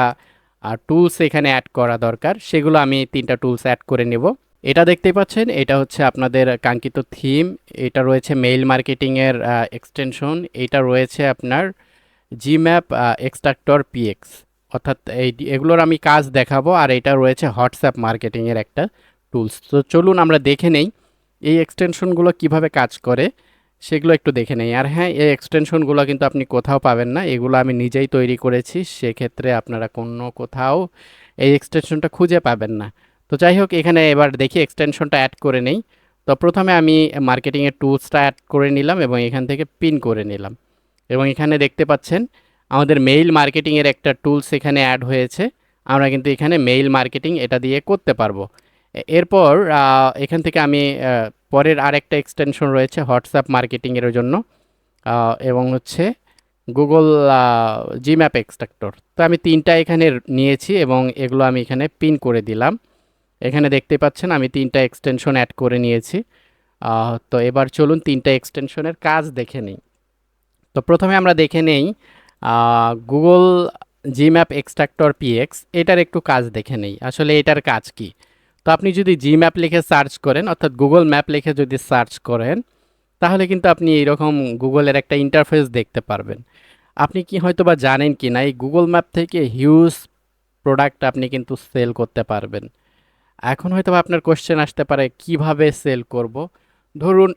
টুলস এখানে অ্যাড করা দরকার, সেগুলো আমি 3টা টুলস অ্যাড করে নেব। এটা দেখতেই পাচ্ছেন, এটা হচ্ছে আপনাদের কাঙ্ক্ষিত থিম। এটা রয়েছে মেইল মার্কেটিংয়ের এক্সটেনশন। এটা রয়েছে আপনার জিম্যাপ এক্সট্রাক্টর পিএক্স, অর্থাৎ এগুলোর আমি কাজ দেখাবো। আর এটা রয়েছে হোয়াটসঅ্যাপ মার্কেটিংয়ের একটা টুলস। তো চলুন আমরা দেখে নেই এই এক্সটেনশনগুলো কিভাবে কাজ করে, সেগুলো একটু দেখে নেই। আর হ্যাঁ, এই এক্সটেনশনগুলো কিন্তু আপনি কোথাও পাবেন না, এগুলো আমি নিজেই তৈরি করেছি, সেক্ষেত্রে আপনারা কোথাও এই এক্সটেনশনটা খুঁজে পাবেন না। তো যাই হোক, এখানে এবার দেখি এক্সটেনশনটা অ্যাড করে নেই। তো প্রথমে আমি মার্কেটিংয়ের টুলসটা অ্যাড করে নিলাম এবং এখান থেকে পিন করে নিলাম। এবং এখানে দেখতে পাচ্ছেন আমাদের মেইল মার্কেটিংয়ের একটা টুলস এখানে অ্যাড হয়েছে। আমরা কিন্তু এখানে মেইল মার্কেটিং এটা দিয়ে করতে পারবো। এরপর এখান থেকে আমি পরের আরেকটা এক্সটেনশন রয়েছে হোয়াটসঅ্যাপ মার্কেটিংয়ের জন্য, এবং হচ্ছে গুগল জিম্যাপ এক্সট্রাক্টর। তো আমি 3টা এখানে নিয়েছি এবং এগুলো আমি এখানে পিন করে দিলাম। এখানে দেখতে পাচ্ছেন আমি 3টা এক্সটেনশন অ্যাড করে নিয়েছি। তো এবার চলুন 3টা এক্সটেনশনের কাজ দেখে নিই। তো প্রথমে আমরা দেখে নেই গুগল জিম্যাপ এক্সট্রাক্টর পিএক্স, এটার একটু কাজ দেখে নেই আসলে এটার কাজ কি। তো আপনি যদি জিম্যাপ লিখে সার্চ করেন, অর্থাৎ গুগল ম্যাপ লিখে যদি সার্চ করেন, তাহলে কিন্তু আপনি এইরকম গুগলের একটা ইন্টারফেস দেখতে পারবেন। আপনি কি হয়তো বা জানেন কি না, এই গুগল ম্যাপ থেকে হিউজ প্রোডাক্ট আপনি কিন্তু সেল করতে পারবেন। এখন হয়তো বা আপনার কোশ্চেন আসতে পারে কিভাবে সেল করব। ধরুন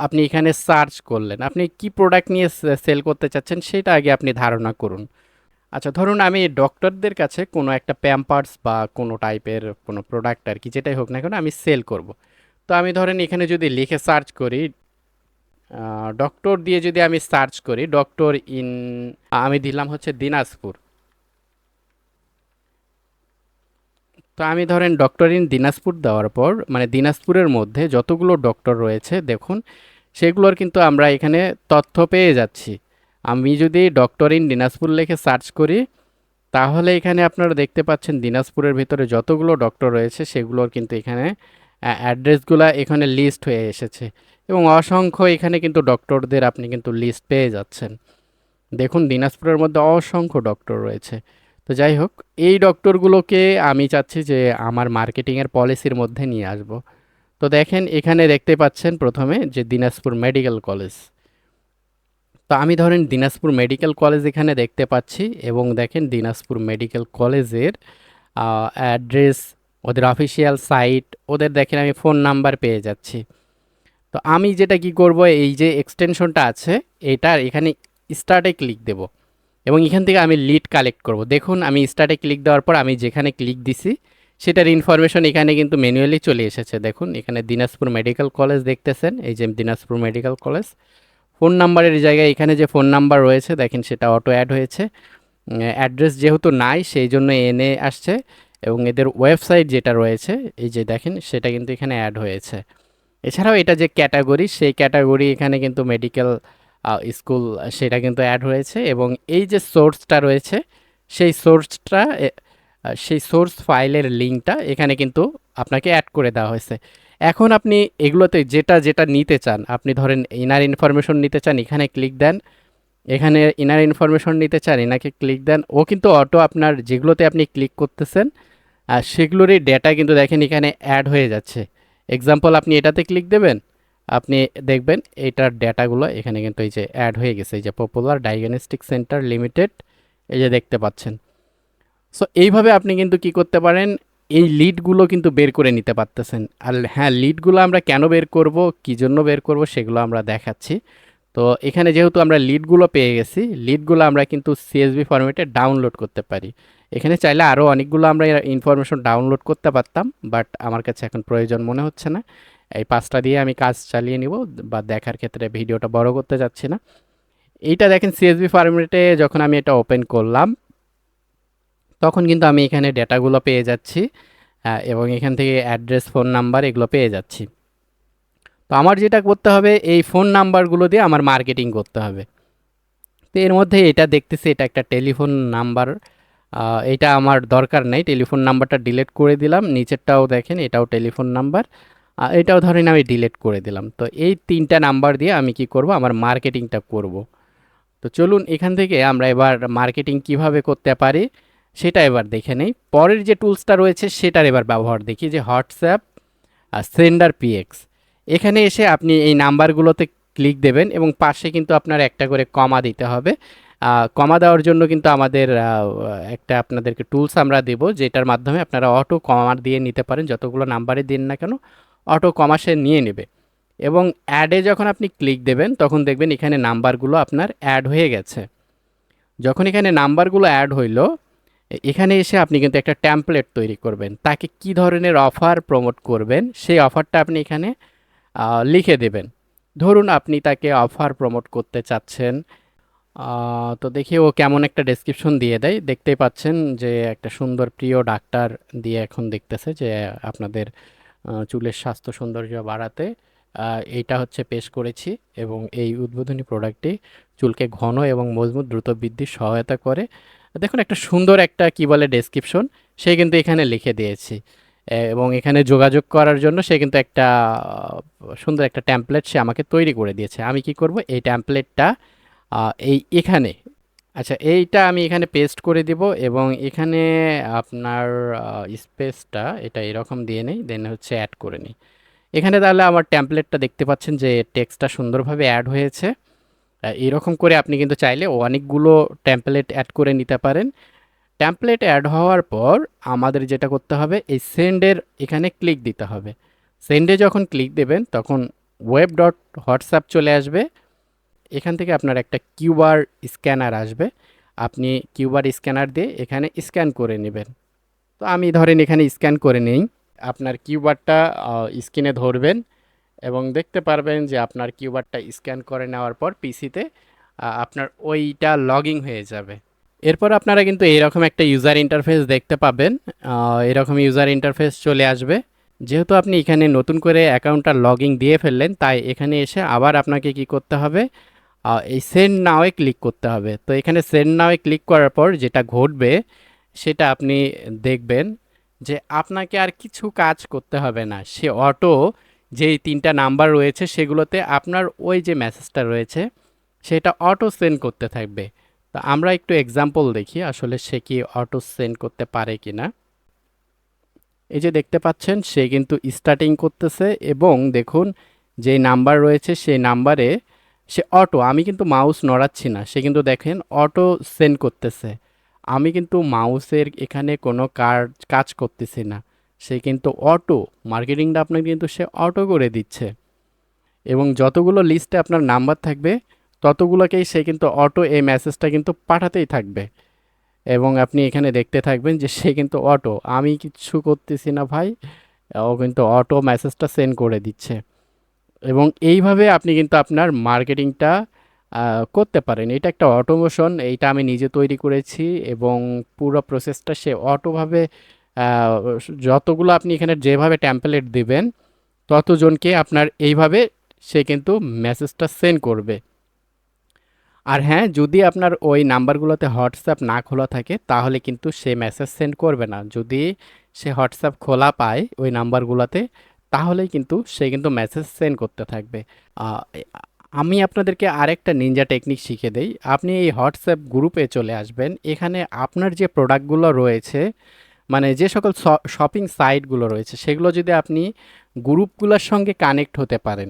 আপনি এখানে সার্চ করলেন, আপনি কি প্রোডাক্ট নিয়ে সেল করতে চাচ্ছেন সেটা আগে আপনি ধারণা করুন। আচ্ছা, ধরুন আমি ডক্টরদের কাছে কোনো একটা প্যাম্পার্স বা কোনো টাইপের কোনো প্রোডাক্ট আর কি যেটাই হোক না কেন আমি সেল করব। তো আমি ধরেন এখানে যদি লিখে সার্চ করি, ডক্টর দিয়ে যদি আমি সার্চ করি, ডক্টর ইন, আমি দিলাম হচ্ছে দিনাজপুর। তো আমি ধরেন ডক্টর ইন দিনাজপুর দেওয়ার পর, মানে দিনাজপুরের মধ্যে যতগুলো ডক্টর রয়েছে দেখুন, সেগুলোর কিন্তু আমরা এখানে তথ্য পেয়ে যাচ্ছি। আমি যদি ডক্টর ইন দিনাজপুর লিখে সার্চ করি, তাহলে এখানে আপনারা দেখতে পাচ্ছেন দিনাজপুরের ভিতরে যতগুলো ডক্টর রয়েছে সেগুলোর কিন্তু এখানে অ্যাড্রেসগুলো এখানে লিস্ট হয়ে এসেছে। এবং অসংখ্য এখানে কিন্তু ডক্টরদের আপনি কিন্তু লিস্ট পেয়ে যাচ্ছেন। দেখুন দিনাজপুরের মধ্যে অসংখ্য ডক্টর রয়েছে। তো যাই হোক, এই ডক্টরগুলোকে আমি চাচ্ছি যে আমার মার্কেটিংয়ের পলিসির মধ্যে নিয়ে আসব। তো দেখেন এখানে দেখতে পাচ্ছেন প্রথমে যে দিনাজপুর মেডিকেল কলেজ। তো আমি ধরেন দিনাজপুর মেডিকেল কলেজ এখানে দেখতে পাচ্ছি, এবং দেখেন দিনাজপুর মেডিকেল কলেজের অ্যাড্রেস, ওদের অফিসিয়াল সাইট, ওদের দেখেন আমি ফোন নাম্বার পেয়ে যাচ্ছি। তো আমি যেটা কি করব, এই যে এক্সটেনশনটা আছে এটার এখানে স্টার্টে ক্লিক দেব এবং এখান থেকে আমি লিড কালেক্ট করব। দেখুন আমি স্টার্টে ক্লিক দেওয়ার পর আমি যেখানে ক্লিক দিছি সেটার ইনফরমেশন এখানে কিন্তু ম্যানুয়ালি চলে এসেছে। দেখুন এখানে দিনাজপুর মেডিকেল কলেজ দেখতেছেন, এই যে দিনাজপুর মেডিকেল কলেজ। ফোন নাম্বারের জায়গায় এখানে যে ফোন নাম্বার রয়েছে দেখেন সেটা অটো অ্যাড হয়েছে। অ্যাড্রেস যেহেতু নাই সেই জন্য এনে আসছে, এবং এদের ওয়েবসাইট যেটা রয়েছে এই যে দেখেন সেটা কিন্তু এখানে অ্যাড হয়েছে। এছাড়াও এটা যে ক্যাটাগরি সেই ক্যাটাগরি এখানে কিন্তু মেডিকেল স্কুল সেটা কিন্তু অ্যাড হয়েছে এবং এই যে সোর্সটা রয়েছে সেই সোর্সটা সেই সোর্স ফাইলের লিঙ্কটা এখানে কিন্তু আপনাকে অ্যাড করে দেওয়া হয়েছে। এখন আপনি এগুলোতে যেটা যেটা নিতে চান, আপনি ধরেন ইনার ইনফরমেশন নিতে চান, এখানে ক্লিক দেন। এখানে ইনার ইনফরমেশন নিতে চান, এনাকে ক্লিক দেন। ও কিন্তু অটো আপনার যেগুলোতে আপনি ক্লিক করতেছেন আর সেগুলোরই ডেটা কিন্তু দেখেন এখানে অ্যাড হয়ে যাচ্ছে। এক্সাম্পল আপনি এটাতে ক্লিক দেবেন, আপনি দেখবেন এইটার ডেটাগুলো এখানে কিন্তু এই যে অ্যাড হয়ে গেছে, এই যে পপুলার ডায়াগনস্টিক সেন্টার লিমিটেড, এই যে দেখতে পাচ্ছেন। সো এইভাবে আপনি কিন্তু কি করতে পারেন, এই লিডগুলো কিন্তু বের করে নিতে পারতেছেন। আর হ্যাঁ, লিডগুলো আমরা কেন বের করব, কী জন্য বের করব সেগুলো আমরা দেখাচ্ছি। তো এখানে যেহেতু আমরা লিডগুলো পেয়ে গেছি, লিডগুলো আমরা কিন্তু সিএসভি ফরম্যাটে ডাউনলোড করতে পারি। এখানে চাইলে আরও অনেকগুলো আমরা ইনফরমেশন ডাউনলোড করতে পারতাম, বাট আমার কাছে এখন প্রয়োজন মনে হচ্ছে না। এই 5টা দিয়ে আমি কাজ চালিয়ে নিব, বা দেখার ক্ষেত্রে ভিডিওটা বড় করতে যাচ্ছি না। এইটা দেখেন সিএসভি ফরম্যাটে যখন আমি এটা ওপেন করলাম তখন কিন্তু আমি এখানে ডেটাগুলো পেয়ে যাচ্ছি, এবং এখান থেকে অ্যাড্রেস, ফোন নাম্বার এগুলো পেয়ে যাচ্ছি। তো আমার যেটা করতে হবে, এই ফোন নাম্বারগুলো দিয়ে আমার মার্কেটিং করতে হবে। তো এর মধ্যে এটা দেখতেছি এটা একটা টেলিফোন নাম্বার, এটা আমার দরকার নেই, টেলিফোন নাম্বারটা ডিলিট করে দিলাম। নিচেরটাও দেখেন এটাও টেলিফোন নাম্বার, এটাও ধরেন আমি ডিলিট করে দিলাম। তো এই 3টা নাম্বার দিয়ে আমি কি করব, আমার মার্কেটিংটা করব। তো চলুন এখান থেকে আমরা এবার মার্কেটিং কিভাবে করতে পারি সেটা এবার দেখে নেই। পরের যে টুলসটা রয়েছে সেটার এবার ব্যবহার দেখি, যে হোয়াটসঅ্যাপ সেন্ডার পিএক্স। এখানে এসে আপনি এই নাম্বারগুলোতে ক্লিক দেবেন এবং পাশে কিন্তু আপনার একটা করে কমা দিতে হবে। কমা দেওয়ার জন্য কিন্তু আমাদের একটা আপনাদেরকে টুলস আমরা দেব, যেটার মাধ্যমে আপনারা অটো কমা দিয়ে নিতে পারেন, যতগুলো নাম্বারে দিন না কেন অটো কমা সে নিয়ে নেবে। এবং অ্যাডে যখন আপনি ক্লিক দেবেন তখন দেখবেন এখানে নাম্বারগুলো আপনার অ্যাড হয়ে গেছে। যখন এখানে নাম্বারগুলো অ্যাড হইলো, এখানে এসে আপনি কিন্তু একটা ট্যাম্পলেট তৈরি করবেন, তাকে কি ধরনের অফার প্রমোট করবেন সেই অফারটা আপনি এখানে লিখে দেবেন। ধরুন আপনি তাকে অফার প্রমোট করতে চাচ্ছেন, তো দেখি ও কেমন একটা ডেসক্রিপশন দিয়ে দেয়। দেখতেই পাচ্ছেন যে একটা সুন্দর প্রিয় ডাক্তার দিয়ে এখন দেখতেছে যে আপনাদের চুলের স্বাস্থ্য সৌন্দর্য বাড়াতে এইটা হচ্ছে পেশ করেছি, এবং এই উদ্বোধনী প্রোডাক্টটি চুলকে ঘন এবং মজবুত দ্রুত বৃদ্ধির সহায়তা করে। দেখুন একটা সুন্দর একটা কি বলে ডেসক্রিপশন সে কিন্তু এখানে লিখে দিয়েছি। এবং এখানে যোগাযোগ করার জন্য সে কিন্তু একটা সুন্দর একটা ট্যাম্পলেট সে আমাকে তৈরি করে দিয়েছে। আমি কি করব, এই ট্যাম্পলেটটা এখানে, আচ্ছা এইটা আমি এখানে পেস্ট করে দিব, এবং এখানে আপনার স্পেসটা এটা এরকম দিয়ে নেই, দেন হচ্ছে অ্যাড করে নিই এখানে। তাহলে আমার ট্যাম্পলেটটা দেখতে পাচ্ছেন যে টেক্সটটা সুন্দরভাবে অ্যাড হয়েছে। এরকম করে আপনি কিন্তু চাইলে অনেকগুলো ট্যাম্পলেট অ্যাড করে নিতে পারেন। ট্যাম্পলেট অ্যাড হওয়ার পর আমাদের যেটা করতে হবে, এই সেন্ডের এখানে ক্লিক দিতে হবে। সেন্ডে যখন ক্লিক দেবেন তখন ওয়েব ডট হোয়াটসঅ্যাপ চলে আসবে। এখান থেকে আপনার একটা কিউআর স্ক্যানার আসবে, আপনি কিউআর স্ক্যানার দিয়ে এখানে স্ক্যান করে নেবেন। তো আমি ধরেন এখানে স্ক্যান করে নেই। আপনার কিউআরটা স্ক্রিনে ধরবেন এবং দেখতে পারবেন যে আপনার কিউআরটা স্ক্যান করে নেওয়ার পর পিসিতে আপনার ওইটা লগইন হয়ে যাবে। এরপর আপনারা কিন্তু এরকম একটা ইউজার ইন্টারফেস দেখতে পাবেন, এরকম ইউজার ইন্টারফেস চলে আসবে। যেহেতু আপনি এখানে নতুন করে অ্যাকাউন্টটা লগইন দিয়ে ফেললেন, তাই এখানে এসে আবার আপনাকে কি করতে হবে, এই সেন্ড নাওয়ে ক্লিক করতে হবে। তো এখানে সেন্ড নাওয়ে ক্লিক করার পর যেটা ঘটবে সেটা আপনি দেখবেন যে আপনাকে আর কিছু কাজ করতে হবে না, সে অটো যেই 3টা নাম্বার রয়েছে সেগুলোতে আপনার ওই যে মেসেজটা রয়েছে সেটা অটো সেন্ড করতে থাকবে। তো আমরা একটু এক্সাম্পল দেখি আসলে সে কি অটো সেন্ড করতে পারে কিনা। এই যে দেখতে পাচ্ছেন সে কিন্তু স্টার্টিং করতেছে, এবং দেখুন যে নাম্বার রয়েছে সেই নাম্বারে সে অটো, আমি কিন্তু মাউস নড়াচ্ছি না, সে কিন্তু দেখেন অটো সেন্ড করতেছে। আমি কিন্তু মাউসের এখানে কোনো কাজ করতেছি না, সে কিন্তু অটো মার্কেটিংটা আপনাকে কিন্তু সে অটো করে দিচ্ছে। এবং যতগুলো লিস্টে আপনার নাম্বার থাকবে ততগুলোকেই সে কিন্তু অটো এই মেসেজটা কিন্তু পাঠাতেই থাকবে। এবং আপনি এখানে দেখতে থাকবেন যে সে কিন্তু অটো, আমি কিচ্ছু করতেছি না ভাই, ও কিন্তু অটো মেসেজটা সেন্ড করে দিচ্ছে। এবং এইভাবে আপনি কিন্তু আপনার মার্কেটিংটা করতে পারেন। এটা একটা অটোমেশন, এইটা আমি নিজে তৈরি করেছি এবং পুরো প্রসেসটা সে অটোভাবে আহ, যতগুলো আপনি এখানে যেভাবে টেমপ্লেট দিবেন ততজনকে আপনার এইভাবে সে কিন্তু মেসেজটা সেন্ড করবে। আর হ্যাঁ, যদি আপনার ওই নাম্বারগুলোতে হোয়াটসঅ্যাপ না খোলা থাকে তাহলে কিন্তু সে মেসেজ সেন্ড করবে না। যদি সে হোয়াটসঅ্যাপ খোলা পায় ওই নাম্বারগুলোতে তাহলেই কিন্তু সে কিন্তু মেসেজ সেন্ড করতে থাকবে। আহ, আমি আপনাদেরকে আরেকটা নিনজা টেকনিক শিখে দেই। আপনি এই হোয়াটসঅ্যাপ গ্রুপে চলে আসবেন, এখানে আপনার যে প্রোডাক্টগুলো রয়েছে মানে যে সকল শপিং সাইটগুলো রয়েছে সেগুলো যদি আপনি গ্রুপগুলোর সঙ্গে কানেক্ট হতে পারেন,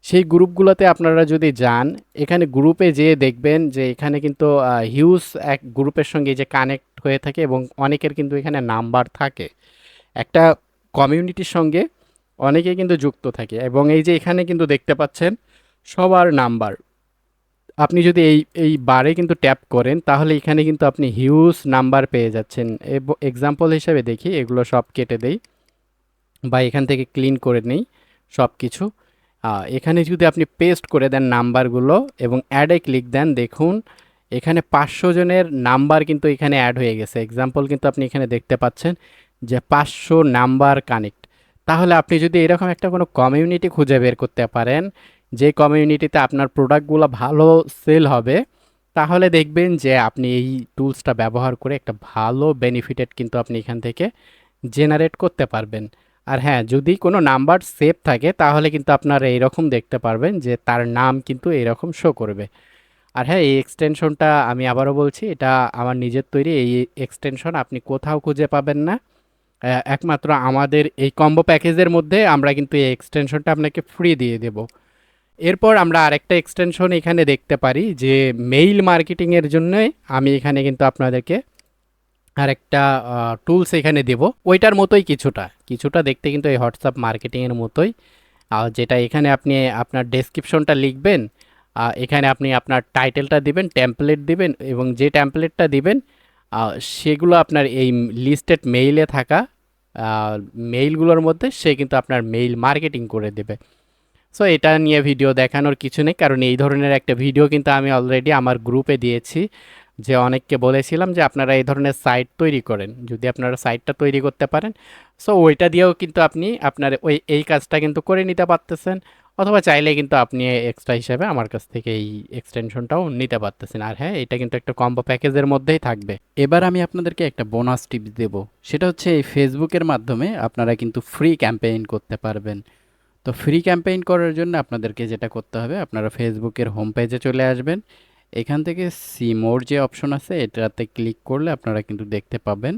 সেই গ্রুপগুলোতে আপনারা যদি যান, এখানে গ্রুপে যেয়ে দেখবেন যে এখানে কিন্তু হিউজ এক গ্রুপের সঙ্গে যে কানেক্ট হয়ে থাকে এবং অনেকের কিন্তু এখানে নাম্বার থাকে। একটা কমিউনিটির সঙ্গে অনেকে কিন্তু যুক্ত থাকে এবং এই যে এখানে কিন্তু দেখতে পাচ্ছেন সবার নাম্বার। আপনি যদি এই বারে কিন্তু ট্যাপ করেন তাহলে এখানে কিন্তু আপনি হিউজ নাম্বার পেয়ে যাচ্ছেন। এক্সাম্পল হিসেবে দেখি, এগুলো সব কেটে দেই বা এখান থেকে ক্লিন করে নেই সব কিছু। এখানে যদি আপনি পেস্ট করে দেন নাম্বারগুলো এবং অ্যাডে ক্লিক দেন, দেখুন এখানে 500 জনের নাম্বার কিন্তু এখানে অ্যাড হয়ে গেছে। এক্সাম্পল কিন্তু আপনি এখানে দেখতে পাচ্ছেন যে 500 নাম্বার কানেক্ট। তাহলে আপনি যদি এরকম একটা কোনো কমিউনিটি খুঁজে বের করতে পারেন যে কমিউনিটিতে আপনার প্রোডাক্টগুলো ভালো সেল হবে, তাহলে দেখবেন যে আপনি এই টুলসটা ব্যবহার করে একটা ভালো বেনিফিটেড কিন্তু আপনি এখান থেকে জেনারেট করতে পারবেন। আর হ্যাঁ, যদি কোনো নাম্বার সেভ থাকে তাহলে কিন্তু আপনারা এইরকম দেখতে পারবেন যে তার নাম কিন্তু এরকম শো করবে। আর হ্যাঁ, এই এক্সটেনশনটা আমি আবারও বলছি, এটা আমার নিজের তৈরি। এই এক্সটেনশন আপনি কোথাও খুঁজে পাবেন না। একমাত্র আমাদের এই কম্বো প্যাকেজের মধ্যে আমরা কিন্তু এই এক্সটেনশনটা আপনাকে ফ্রি দিয়ে দেব। এরপর আমরা আরেকটা এক্সটেনশন এখানে দেখতে পারি যে মেইল মার্কেটিংয়ের জন্য আমি এখানে কিন্তু আপনাদেরকে আরেকটা টুলস এখানে দেব। ওইটার মতোই কিছুটা কিছুটা দেখতে কিন্তু এই হোয়াটসঅ্যাপ মার্কেটিংয়ের মতোই। যেটা এখানে আপনি আপনার ডেসক্রিপশনটা লিখবেন, এখানে আপনি আপনার টাইটেলটা দিবেন, টেমপ্লেট দিবেন এবং যে টেমপ্লেটটা দিবেন সেগুলো আপনার এই লিস্টেড মেইলে থাকা মেইলগুলোর মধ্যে সে কিন্তু আপনার মেইল মার্কেটিং করে দেবে। সো এটা নিয়ে ভিডিও দেখানোর কিছু নেই, কারণ এই ধরনের একটা ভিডিও কিন্তু আমি অলরেডি আমার গ্রুপে দিয়েছি। যে অনেককে বলেছিলাম যে আপনারা এই ধরনের সাইট তৈরি করেন, যদি আপনারা সাইটটা তৈরি করতে পারেন সো ওইটা দিয়েও কিন্তু আপনি আপনার এই কাজটা কিন্তু করে নিতে পারতেছেন। অথবা চাইলে কিন্তু আপনি এক্সট্রা হিসেবে আমার কাছ থেকে এই এক্সটেনশনটাও নিতে পারতেছেন। আর হ্যাঁ, এটা কিন্তু একটা কম্বো প্যাকেজের মধ্যেই থাকবে। এবার আমি আপনাদেরকে একটা বোনাস টিপস দেব। সেটা হচ্ছে এই ফেসবুকের মাধ্যমে আপনারা কিন্তু ফ্রি ক্যাম্পেইন করতে পারবেন। তো ফ্রি ক্যাম্পেইন করার জন্য আপনাদেরকে যেটা করতে হবে, আপনারা ফেসবুকের হোম পেজে চলে আসবেন। এখান থেকে সি মোর যে অপশন আছে এটাতে ক্লিক করলে আপনারা কিন্তু দেখতে পাবেন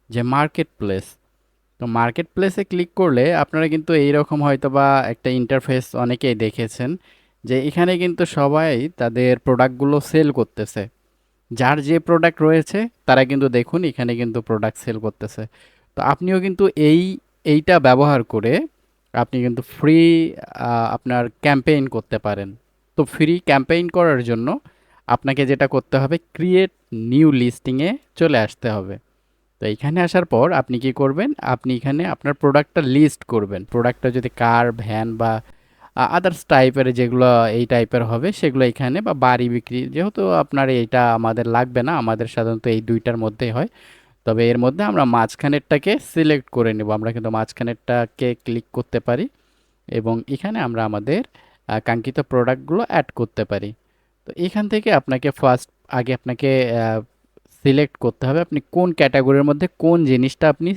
যে মার্কেট প্লেস। তো মার্কেট প্লেসে ক্লিক করলে আপনারা কিন্তু এইরকম হয়তো বা একটা ইন্টারফেস অনেকেই দেখেছেন, যে এখানে কিন্তু সবাই তাদের প্রোডাক্টগুলো সেল করতেছে। যার যে প্রোডাক্ট রয়েছে তারা কিন্তু দেখুন এখানে কিন্তু প্রোডাক্ট সেল করতেছে। তো আপনিও কিন্তু এইটা ব্যবহার করে আপনি কিন্তু ফ্রি আপনার ক্যাম্পেইন করতে পারেন। তো ফ্রি ক্যাম্পেইন করার জন্য আপনাকে যেটা করতে হবে, ক্রিয়েট নিউ লিস্টিংয়ে চলে আসতে হবে। তো এইখানে আসার পর আপনি কি করবেন, আপনি এখানে আপনার প্রোডাক্টটা লিস্ট করবেন। প্রোডাক্টটা যদি কার, ভ্যান বা আদার্স টাইপের যেগুলো এই টাইপের হবে সেগুলো এখানে, বা বাড়ি বিক্রি, যেহেতু আপনার এইটা আমাদের লাগবে না, আমাদের সাধারণত এই দুইটার মধ্যেই হয়। তবে এর মধ্যে আমরা মাঝখানেরটাকে সিলেক্ট করে নেব। আমরা কিন্তু মাঝখানেরটাকে ক্লিক করতে পারি এবং এখানে আমরা আমাদের কাঙ্ক্ষিত প্রোডাক্টগুলো অ্যাড করতে পারি। তো এখান থেকে আপনাকে আগে আপনাকে সিলেক্ট করতে হবে আপনি কোন ক্যাটাগরির মধ্যে কোন জিনিসটা আপনি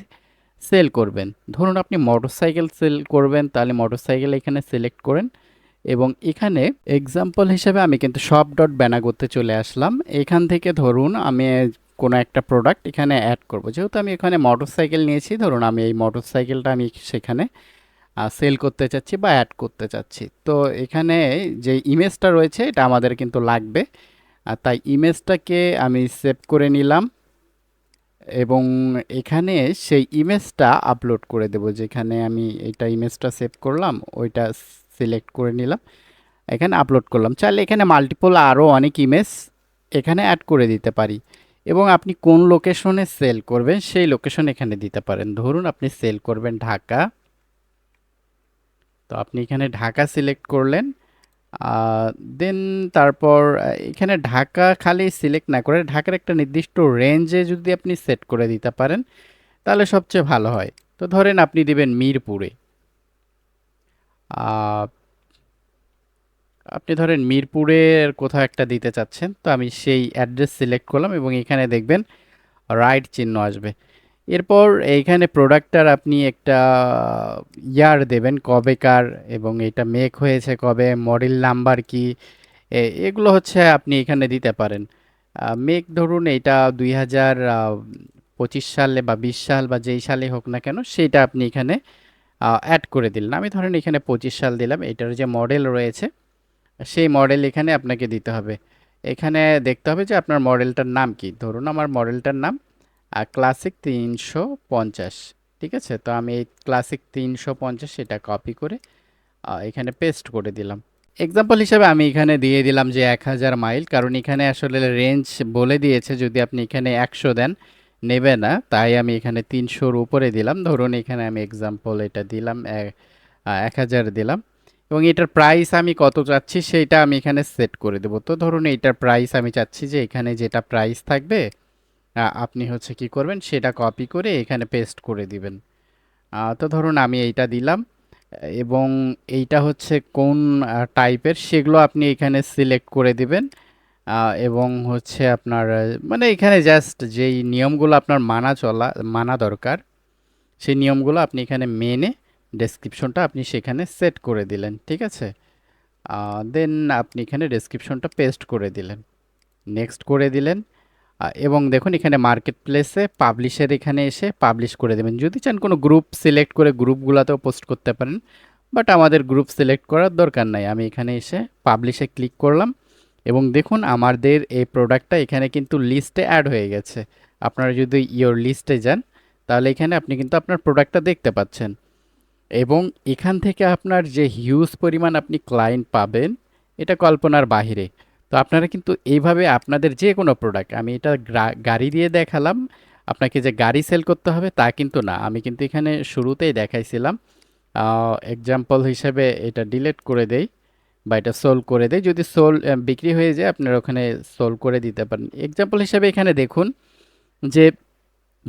সেল করবেন। ধরুন আপনি মোটরসাইকেল সেল করবেন, তাহলে মোটরসাইকেল এখানে সিলেক্ট করেন এবং এখানে এক্সাম্পল হিসেবে আমি কিন্তু শপ ডট ব্যানাগোতে চলে আসলাম। এখান থেকে ধরুন আমি কোনো একটা প্রোডাক্ট এখানে অ্যাড করব। যেহেতু আমি এখানে মোটরসাইকেল নিয়েছি, ধরুন আমি এই মোটরসাইকেলটা আমি সেখানে সেল করতে চাচ্ছি বা অ্যাড করতে চাচ্ছি। তো এখানে যে ইমেজটা রয়েছে এটা আমাদের কিন্তু লাগবে, আর তাই ইমেজটাকে আমি সেভ করে নিলাম এবং এখানে সেই ইমেজটা আপলোড করে দেব। যেখানে আমি এটা ইমেজটা সেভ করলাম ওইটা সিলেক্ট করে নিলাম, এখানে আপলোড করলাম। চাইলে এখানে মাল্টিপল আরও অনেক ইমেজ এখানে অ্যাড করে দিতে পারি এবং আপনি কোন লোকেশনে সেল করবেন সেই লোকেশন এখানে দিতে পারেন। ধরুন আপনি সেল করবেন ঢাকা, তো আপনি এখানে ঢাকা সিলেক্ট করলেন। দেন তারপর এখানে ঢাকা খালি সিলেক্ট না করে ঢাকার একটা নির্দিষ্ট রেঞ্জে যদি আপনি সেট করে দিতে পারেন তাহলে সবচেয়ে ভালো হয়। তো ধরেন আপনি দিবেন মিরপুরে। আহ, আপনি ধরেন মিরপুরের কোথাও একটা দিতে চাচ্ছেন, তো আমি সেই অ্যাড্রেস সিলেক্ট করলাম এবং এখানে দেখবেন রাইট চিহ্ন আসবে। এরপর এইখানে প্রোডাক্টটার আপনি একটা ইয়ার দেবেন কবেকার, এবং এটা মেক হয়েছে কবে, মডেল নাম্বার কি, এগুলো হচ্ছে আপনি এখানে দিতে পারেন। মেক ধরুন এটা 2025 সালে বা 20 সাল বা যেই সালে হোক না কেন সেটা আপনি এখানে অ্যাড করে দিলেন। আমি ধরেন এখানে 25 সাল দিলাম। এটার যে মডেল রয়েছে সেই মডেল এখানে আপনাকে দিতে হবে। এখানে দেখতে হবে যে আপনার মডেলটার নাম কি। ধরুন আমার মডেলটার নাম ক্লাসিক 350। ঠিক আছে, তো আমি এই ক্লাসিক 350 এটা কপি করে এখানে পেস্ট করে দিলাম। এক্সাম্পল হিসাবে আমি এখানে দিয়ে দিলাম যে 1000 মাইল, কারণ এখানে আসলে রেঞ্জ বলে দিয়েছে যদি আপনি এখানে 100 দেন নেবে না, তাই আমি এখানে 300-র উপরে দিলাম। ধরুন এখানে আমি এক্সাম্পল এটা দিলাম 1000 দিলাম, এবং এটার প্রাইস আমি কত চাচ্ছি সেইটা আমি এখানে সেট করে দেবো। তো ধরুন এইটার প্রাইস আমি চাচ্ছি যে এখানে যেটা প্রাইস থাকবে আপনি হচ্ছে কি করবেন সেটা কপি করে এখানে পেস্ট করে দিবেন। তো ধরুন আমি এইটা দিলাম, এবং এইটা হচ্ছে কোন টাইপের সেগুলো আপনি এখানে সিলেক্ট করে দিবেন। এবং হচ্ছে আপনার মানে এখানে জাস্ট যেই নিয়মগুলো আপনার মানা দরকার সেই নিয়মগুলো আপনি এখানে মেনে ডেসক্রিপশনটা আপনি সেখানে সেট করে দিলেন। ঠিক আছে, দেন আপনি এখানে ডেসক্রিপশনটা পেস্ট করে দিলেন, নেক্সট করে দিলেন। এবং দেখুন এখানে মার্কেট প্লেসে পাবলিশের এখানে এসে পাবলিশ করে দেবেন। যদি চান কোনো গ্রুপ সিলেক্ট করে গ্রুপগুলোতেও পোস্ট করতে পারেন, বাট আমাদের গ্রুপ সিলেক্ট করার দরকার নাই। আমি এখানে এসে পাবলিশে ক্লিক করলাম, এবং দেখুন আমাদের এই প্রোডাক্টটা এখানে কিন্তু লিস্টে অ্যাড হয়ে গেছে। আপনারা যদি ইওর লিস্টে যান তাহলে এখানে আপনি কিন্তু আপনার প্রোডাক্টটা দেখতে পাচ্ছেন, এবং এখান থেকে আপনার যে হিউজ পরিমাণ আপনি ক্লায়েন্ট পাবেন এটা কল্পনার বাহিরে। তো আপনারা কিন্তু এইভাবে আপনাদের যে কোনো প্রোডাক্ট, আমি এটা গাড়ি দিয়ে দেখালাম, আপনাকে যে গাড়ি সেল করতে হবে তা কিন্তু না। আমি কিন্তু এখানে শুরুতেই দেখাইছিলাম। এক্সাম্পল হিসেবে এটা ডিলিট করে দেই বা এটা সোল করে দেই। যদি সোল বিক্রি হয়ে যায় আপনারা ওখানে সোল করে দিতে পারেন। এক্সাম্পল হিসেবে এখানে দেখুন যে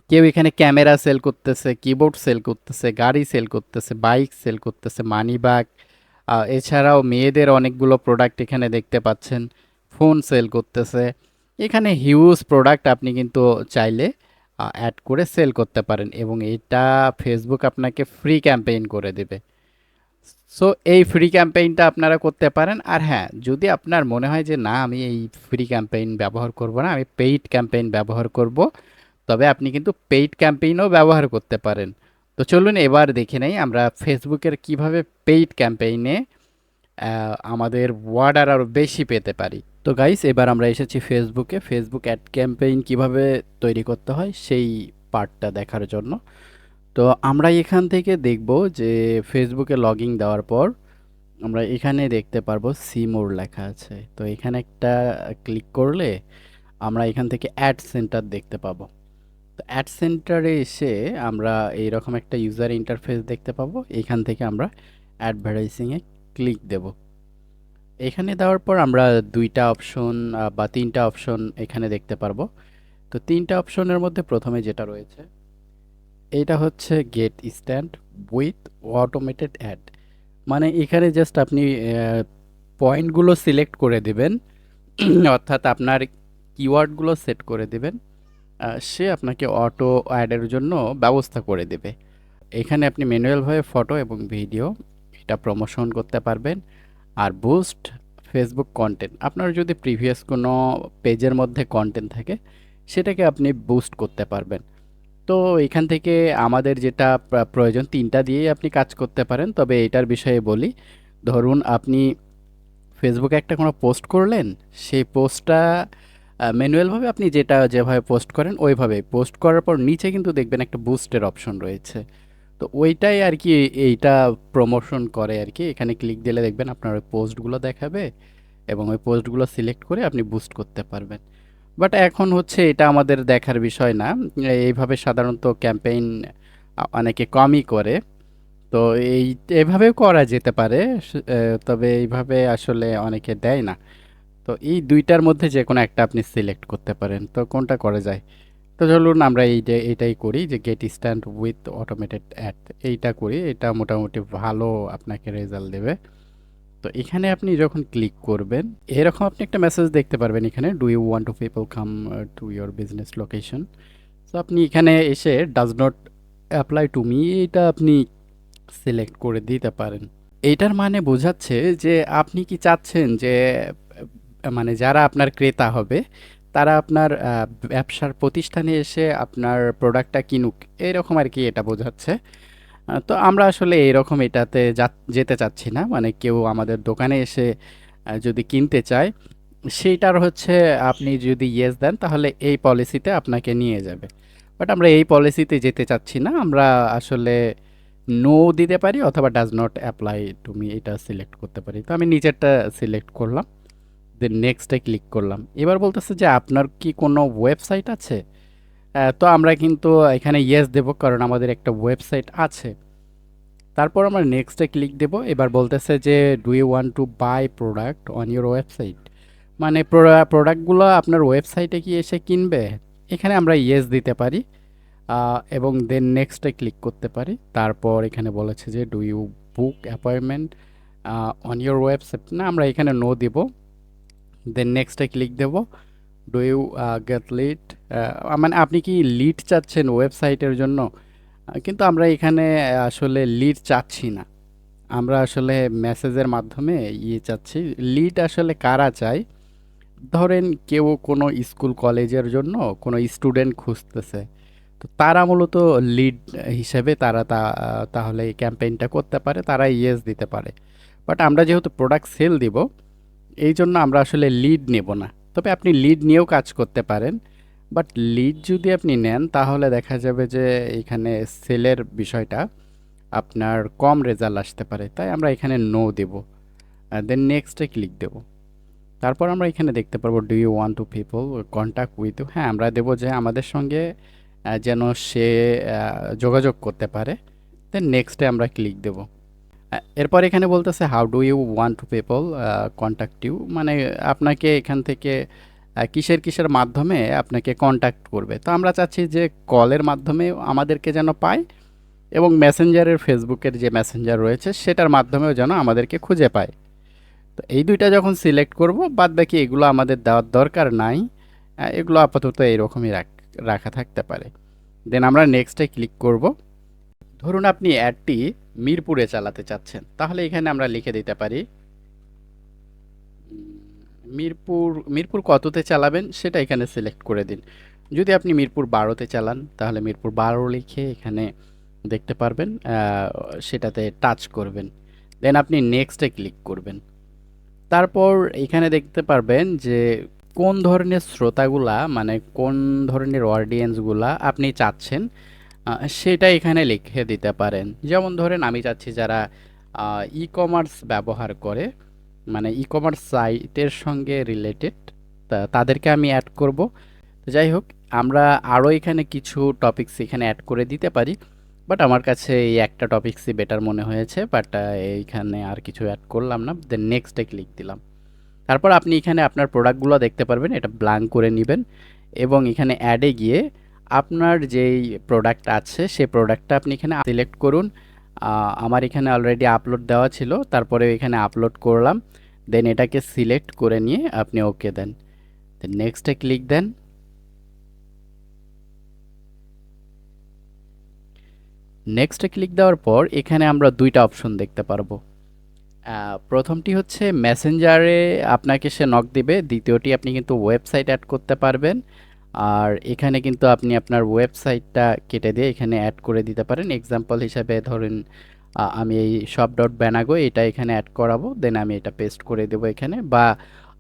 কেউ এখানে ক্যামেরা সেল করতেছে, কিবোর্ড সেল করতেছে, গাড়ি সেল করতেছে, বাইক সেল করতেছে, মানি ব্যাগ, এছাড়াও মেয়েদের অনেকগুলো প্রোডাক্ট এখানে দেখতে পাচ্ছেন, ফোন সেল করতেছে। এখানে হিউজ প্রোডাক্ট আপনি কিন্তু চাইলে অ্যাড করে সেল করতে পারেন, এবং এটা ফেসবুক আপনাকে ফ্রি ক্যাম্পেইন করে দেবে। সো এই ফ্রি ক্যাম্পেইনটা আপনারা করতে পারেন। আর হ্যাঁ, যদি আপনার মনে হয় যে না আমি এই ফ্রি ক্যাম্পেইন ব্যবহার করব না, আমি পেইড ক্যাম্পেইন ব্যবহার করব, তবে আপনি কিন্তু পেইড ক্যাম্পেইনও ব্যবহার করতে পারেন। তো চলুন এবার দেখে নেই আমরা ফেসবুকের কিভাবে পেইড ক্যাম্পেইনে আমাদের অর্ডার আরও বেশি পেতে পারি। তো গাইস, এবার আমরা এসেছি ফেসবুকে। ফেসবুক অ্যাড ক্যাম্পেইন কিভাবে তৈরি করতে হয় সেই পার্টটা দেখার জন্য। তো আমরা এখান থেকে দেখব যে ফেসবুকে লগইন দেওয়ার পর আমরা এখানে দেখতে পারবো সি মোর লেখা আছে। তো এখানে একটা ক্লিক করলে আমরা এখান থেকে অ্যাড সেন্টার দেখতে পাবো। তো অ্যাড সেন্টারে এসে আমরা এইরকম একটা ইউজার ইন্টারফেস দেখতে পাবো। এখান থেকে আমরা অ্যাডভার্টাইজিংয়ে ক্লিক দেব। এখানে দেওয়ার পর আমরা দুইটা অপশন বা তিনটা অপশন এখানে দেখতে পারবো। তো তিনটা অপশনের মধ্যে প্রথমে যেটা রয়েছে এটা হচ্ছে get started with automated ad. মানে এখানে জাস্ট আপনি পয়েন্টগুলো সিলেক্ট করে দিবেন, অর্থাৎ আপনার কিওয়ার্ডগুলো সেট করে দিবেন, সে আপনাকে অটো অ্যাডের জন্য ব্যবস্থা করে দেবে। এখানে আপনি ম্যানুয়ালভাবে ফটো এবং ভিডিও এটা প্রমোশন করতে পারবেন। আর বুস্ট ফেসবুক কন্টেন্ট, আপনার যদি প্রিভিয়াস কোনো পেজের মধ্যে কন্টেন্ট থাকে সেটাকে আপনি বুস্ট করতে পারবেন। তো এখান থেকে আমাদের যেটা প্রয়োজন তিনটা দিয়েই আপনি কাজ করতে পারেন। তবে এটার বিষয়ে বলি, ধরুন আপনি ফেসবুকে একটা কোনো পোস্ট করলেন, সেই পোস্টটা ম্যানুয়ালভাবে আপনি যেটা যেভাবে পোস্ট করেন ওইভাবে পোস্ট করার পর নিচে কিন্তু দেখবেন একটা বুস্টের অপশন রয়েছে। তো ওইটাই আর কি এইটা প্রমোশন করে আর কি। এখানে ক্লিক দিলে দেখবেন আপনার ওই পোস্টগুলো দেখাবে, এবং ওই পোস্টগুলো সিলেক্ট করে আপনি বুস্ট করতে পারবেন। বাট এখন হচ্ছে এটা আমাদের দেখার বিষয় না। এইভাবে সাধারণত ক্যাম্পেইন অনেকে কমই করে। তো এভাবেও করা যেতে পারে, তবে এইভাবে আসলে অনেকে দেয় না। তো এই দুইটার মধ্যে যে কোনো একটা আপনি সিলেক্ট করতে পারেন। তো কোনটা করা যায়? তো চলুন আমরা এইটাই করি যে get started with automated ad, এইটা করি। এটা মোটামুটি ভালো আপনাকে রেজাল্ট দেবে। তো এখানে আপনি যখন ক্লিক করবেন, এরকম আপনি একটা মেসেজ দেখতে পারবেন এখানে, do you want to people come to your business location. তো আপনি এখানে এসে does not apply to me, এটা আপনি সিলেক্ট করে দিতে পারেন। এইটার মানে বোঝাচ্ছে যে আপনি কি চাচ্ছেন যে মানে যারা আপনার ক্রেতা হবে তারা আপনার ব্যবসার প্রতিষ্ঠানে এসে আপনার প্রোডাক্টটা কিনুক, এরকম আর কি এটা বোঝাচ্ছে। তো আমরা আসলে এরকম এটাতে যেতে চাচ্ছি না, মানে কেউ আমাদের দোকানে এসে যদি কিনতে চায়, সেইটার হচ্ছে আপনি যদি ইয়েস দেন তাহলে এই পলিসিতে আপনাকে নিয়ে যাবে। বাট আমরা এই পলিসিতে যেতে চাচ্ছি না, আমরা আসলে নো দিতে পারি অথবা does not apply to me, এটা সিলেক্ট করতে পারি। তো আমি নিচেরটা সিলেক্ট করলাম, দেন নেক্সটে ক্লিক করলাম। এবার বলতেছে যে আপনার কি কোনো ওয়েবসাইট আছে? তো আমরা কিন্তু এখানে ইয়েস দেব, কারণ আমাদের একটা ওয়েবসাইট আছে। তারপর আমরা নেক্সটে ক্লিক দেব। এবার বলতেছে যে do you want to buy product on your website, মানে প্রোডাক্টগুলো আপনার ওয়েবসাইটে কি এসে কিনবে? এখানে আমরা ইয়েস দিতে পারি এবং দেন নেক্সটে ক্লিক করতে পারি। তারপর এখানে বলেছে যে do you book appointment on your website, না আমরা এখানে নো দিব। দেন নেক্সটে ক্লিক দেব। ডু ইউ গেট লিড, মানে আপনি কি লিড চাচ্ছেন ওয়েবসাইটের জন্য? কিন্তু আমরা এখানে আসলে লিড চাচ্ছি না, আমরা আসলে মেসেজের মাধ্যমে চাচ্ছি। লিড আসলে কারা চায়? ধরেন কেউ কোনো স্কুল কলেজের জন্য কোনো স্টুডেন্ট খুঁজতেছে, তো তারা মূলত লিড হিসেবে তারা তাহলে এই ক্যাম্পেইনটা করতে পারে, তারা ইয়েস দিতে পারে। বাট আমরা যেহেতু প্রোডাক্ট সেল দিব, এই জন্য আমরা আসলে লিড নেব না। তবে আপনি লিড নিয়েও কাজ করতে পারেন, বাট লিড যদি আপনি নেন তাহলে দেখা যাবে যে এখানে সেলের বিষয়টা আপনার কম রেজাল্ট আসতে পারে, তাই আমরা এখানে নো দেব। দেন নেক্সটে ক্লিক দেব। তারপর আমরা এখানে দেখতে পারবো do you want to people contact with you, হ্যাঁ আমরা দেবো যে আমাদের সঙ্গে যেন সে যোগাযোগ করতে পারে। দেন নেক্সটে আমরা ক্লিক দেব। এরপর এখানে বলতেছে how do you want to people contact you, মানে আপনাকে এখান থেকে কিসের কিসের মাধ্যমে আপনাকে কন্ট্যাক্ট করবে। তো আমরা চাচ্ছি যে কলের মাধ্যমে আমাদেরকে যেন পায়, এবং মেসেঞ্জারের, ফেসবুকের যে মেসেঞ্জার রয়েছে সেটার মাধ্যমেও যেন আমাদেরকে খুঁজে পায়। তো এই দুইটা যখন সিলেক্ট করব, বাদ বাকি এগুলো আমাদের দেওয়ার দরকার নাই, এগুলো আপাতত এইরকমই রাখা থাকতে পারে। দেন আমরা নেক্সটে ক্লিক করব। ধরুন আপনি অ্যাডটি মিরপুরে চালাতে চাচ্ছেন, তাহলে এখানে আমরা লিখে দিতে পারি মিরপুর। মিরপুর কততে চালাবেন সেটা এখানে সিলেক্ট করে দিন। যদি আপনি মিরপুর 12তে চালান তাহলে মিরপুর 12 লিখে এখানে দেখতে পারবেন, সেটাতে টাচ করবেন। দেন আপনি নেক্সটে ক্লিক করবেন। তারপর এখানে দেখতে পারবেন যে কোন ধরনের শ্রোতাগুলা, মানে কোন ধরনের অডিয়েন্সগুলা আপনি চাচ্ছেন, সেটা এখানে লিখে দিতে পারেন। যেমন ধরেন আমি চাচ্ছি যারা ই কমার্স ব্যবহার করে, মানে ই কমার্স সাইটের সঙ্গে রিলেটেড, তাদেরকে আমি অ্যাড করব। তো যাই হোক, আমরা আরও এখানে কিছু টপিকস এখানে অ্যাড করে দিতে পারি, বাট আমার কাছে এই একটা টপিক্সই বেটার মনে হয়েছে। বাট এইখানে আর কিছু অ্যাড করলাম না। দেন নেক্সটে ক্লিক দিলাম। তারপর আপনি এখানে আপনার প্রোডাক্টগুলো দেখতে পারবেন, এটা ব্ল্যাঙ্ক করে নেবেন এবং এখানে অ্যাডে গিয়ে আপনার যেই প্রোডাক্ট আছে সেই প্রোডাক্টটা আপনি এখানে সিলেক্ট করুন। আমার এখানে অলরেডি আপলোড দেওয়া ছিল, তারপরে এখানে আপলোড করলাম। দেন এটাকে সিলেক্ট করে নিয়ে আপনি ওকে দেন। দেন নেক্সটে ক্লিক দেন। নেক্সটে ক্লিক দেওয়ার পর এখানে আমরা দুইটা অপশন দেখতে পারবো। প্রথমটি হচ্ছে মেসেঞ্জারে আপনাকে সে নক দিবে, দ্বিতীয়টি আপনি কিন্তু ওয়েবসাইট অ্যাড করতে পারবেন। আর এখানে কিন্তু আপনি আপনার ওয়েবসাইটটা কেটে দিয়ে এখানে অ্যাড করে দিতে পারেন। এক্সাম্পল হিসাবে ধরেন আমি এই শপ ডট ব্যানাগো এটা এখানে অ্যাড করাবো, দেন আমি এটা পেস্ট করে দেবো এখানে, বা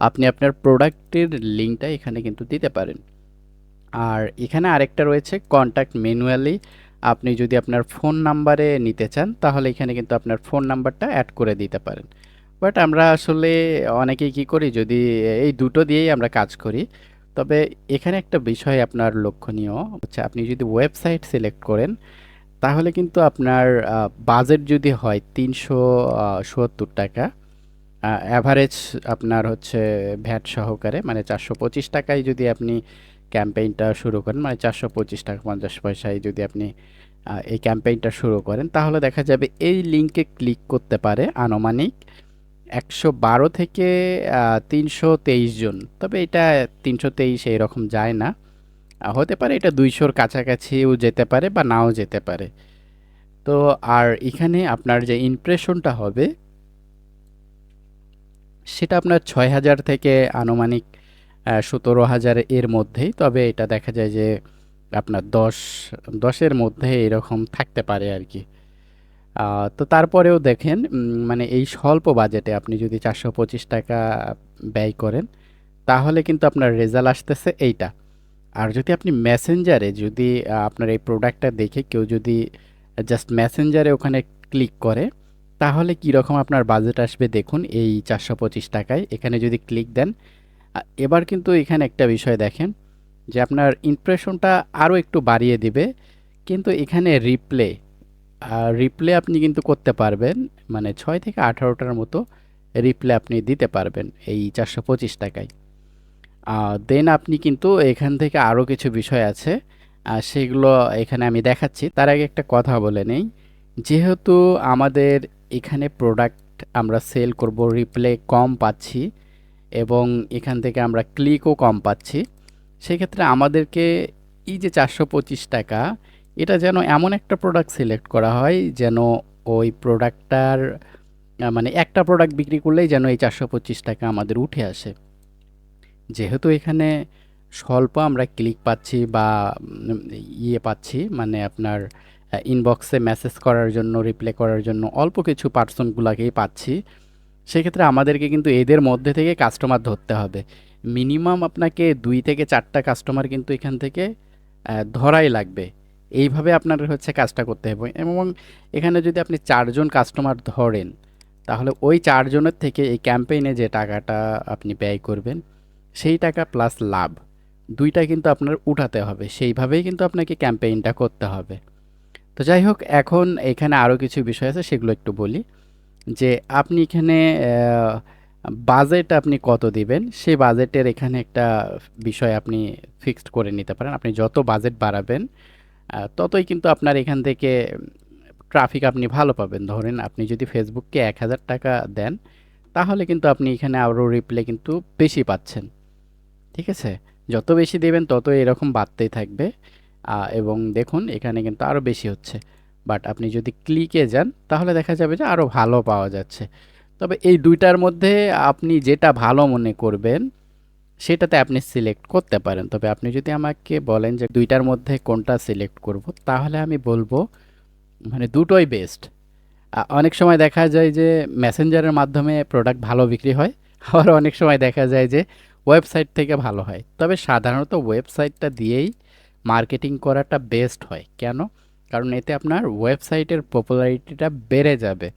আপনি আপনার প্রোডাক্টের লিঙ্কটা এখানে কিন্তু দিতে পারেন। আর এখানে আরেকটা রয়েছে কন্ট্যাক্ট ম্যানুয়ালি, আপনি যদি আপনার ফোন নাম্বারে নিতে চান তাহলে এখানে কিন্তু আপনার ফোন নাম্বারটা অ্যাড করে দিতে পারেন। বাট আমরা আসলে অনেকেই কি করি, যদি এই দুটো দিয়েই আমরা কাজ করি। তবে এখানে একটা বিষয় আপনার লক্ষণীয় হচ্ছে, আপনি যদি ওয়েবসাইট সিলেক্ট করেন তাহলে কিন্তু আপনার বাজেট যদি হয় 370 টাকা, অ্যাভারেজ আপনার হচ্ছে ভ্যাট সহকারে, মানে 425 টাকায় যদি আপনি ক্যাম্পেইনটা শুরু করেন, মানে 425 টাকা 50 পয়সায় যদি আপনি এই ক্যাম্পেইনটা শুরু করেন, তাহলে দেখা যাবে এই লিঙ্কে ক্লিক করতে পারে আনুমানিক 112 থেকে 323 জন। তবে এটা 323 এইরকম যায় না, হতে পারে এটা 200-র কাছাকাছিও যেতে পারে বা নাও যেতে পারে। তো আর এখানে আপনার যে ইমপ্রেশনটা হবে সেটা আপনার 6,000 থেকে আনুমানিক 17,000 এর মধ্যেই। তবে এটা দেখা যায় যে আপনার 10-এর মধ্যে এরকম থাকতে পারে আর কি। তো তারপরেও দেখেন, মানে এই স্বল্প বাজেটে আপনি যদি 425 টাকা ব্যয় করেন, তাহলে কিন্তু আপনার রেজাল্ট আসতেছে এইটা। আর যদি আপনি মেসেঞ্জারে যদি আপনার এই প্রোডাক্টটা দেখে কেউ যদি জাস্ট মেসেঞ্জারে ওখানে ক্লিক করে, তাহলে কীরকম আপনার বাজেট আসবে দেখুন এই 425 টাকায়। এখানে যদি ক্লিক দেন, এবার কিন্তু এখানে একটা বিষয় দেখেন যে আপনার ইমপ্রেশনটা আরও একটু বাড়িয়ে দিবে, কিন্তু এখানে রিপ্লে আপনি কিন্তু করতে পারবেন, মানে 6 থেকে 18টার মতো রিপ্লে আপনি দিতে পারবেন এই 425 টাকায়। দেন আপনি কিন্তু এখান থেকে আরও কিছু বিষয় আছে, সেগুলো এখানে আমি দেখাচ্ছি। তার আগে একটা কথা বলে নেই, যেহেতু আমাদের এখানে প্রোডাক্ট আমরা সেল করব, রিপ্লে কম পাচ্ছি এবং এখান থেকে আমরা ক্লিকও কম পাচ্ছি, সেক্ষেত্রে আমাদেরকে এই যে 425 টাকা, এটা যেন এমন একটা প্রোডাক্ট সিলেক্ট করা হয় যেন ওই প্রোডাক্টটার মানে একটা প্রোডাক্ট বিক্রি করলেই যেন এই 425 টাকা আমাদের উঠে আসে। যেহেতু এখানে স্বল্প আমরা ক্লিক পাচ্ছি বা পাচ্ছি, মানে আপনার ইনবক্সে মেসেজ করার জন্য, রিপ্লাই করার জন্য অল্প কিছু পার্সনগুলোকেই পাচ্ছি, সেক্ষেত্রে আমাদেরকে কিন্তু এদের মধ্যে থেকে কাস্টমার ধরতে হবে। মিনিমাম আপনাকে 2 থেকে 4টা কাস্টমার কিন্তু এখান থেকে ধরাই লাগবে। এইভাবে আপনার হচ্ছে কাজটা করতে হবে এবং এখানে যদি আপনি 4জন কাস্টমার ধরেন, তাহলে ওই 4জনের থেকে এই ক্যাম্পেইনে যে টাকাটা আপনি ব্যয় করবেন, সেই টাকা প্লাস লাভ, দুইটা কিন্তু আপনার উঠাতে হবে। সেইভাবেই কিন্তু আপনাকে ক্যাম্পেইনটা করতে হবে। তো যাই হোক, এখন এখানে আরও কিছু বিষয় আছে, সেগুলো একটু বলি। যে আপনি এখানে বাজেট আপনি কত দিবেন, সেই বাজেটের এখানে একটা বিষয় আপনি ফিক্সড করে নিতে পারেন। আপনি যত বাজেট বাড়াবেন, ততই কিন্তু আপনার এখান থেকে ট্রাফিক আপনি ভালো পাবেন। ধরেন আপনি যদি ফেসবুককে 1,000 টাকা দেন, তাহলে কিন্তু আপনি এখানে আরও রিপ্লে কিন্তু বেশি পাচ্ছেন। ঠিক আছে? যত বেশি দেবেন তত এরকম বাড়তেই থাকবে। এবং দেখুন এখানে কিন্তু আরও বেশি হচ্ছে। বাট আপনি যদি ক্লিকে যান, তাহলে দেখা যাবে যে আরও ভালো পাওয়া যাচ্ছে। তবে এই 2টার মধ্যে আপনি যেটা ভালো মনে করবেন, সেটাতে আপনি সিলেক্ট করতে পারেন। তবে আপনি যদি আমাকে বলেন যে 2টার মধ্যে কোনটা সিলেক্ট করব, তাহলে আমি বলব মানে দুটোই বেস্ট। অনেক সময় দেখা যায় যে মেসেঞ্জারের মাধ্যমে প্রোডাক্ট ভালো বিক্রি হয়, আবার অনেক সময় দেখা যায় যে ওয়েবসাইট থেকে ভালো হয়। তবে সাধারণত ওয়েবসাইটটা দিয়েই মার্কেটিং করাটা বেস্ট হয়। কেন? কারণ এতে আপনার ওয়েবসাইটের পপুলারিটিটা বেড়ে যাবে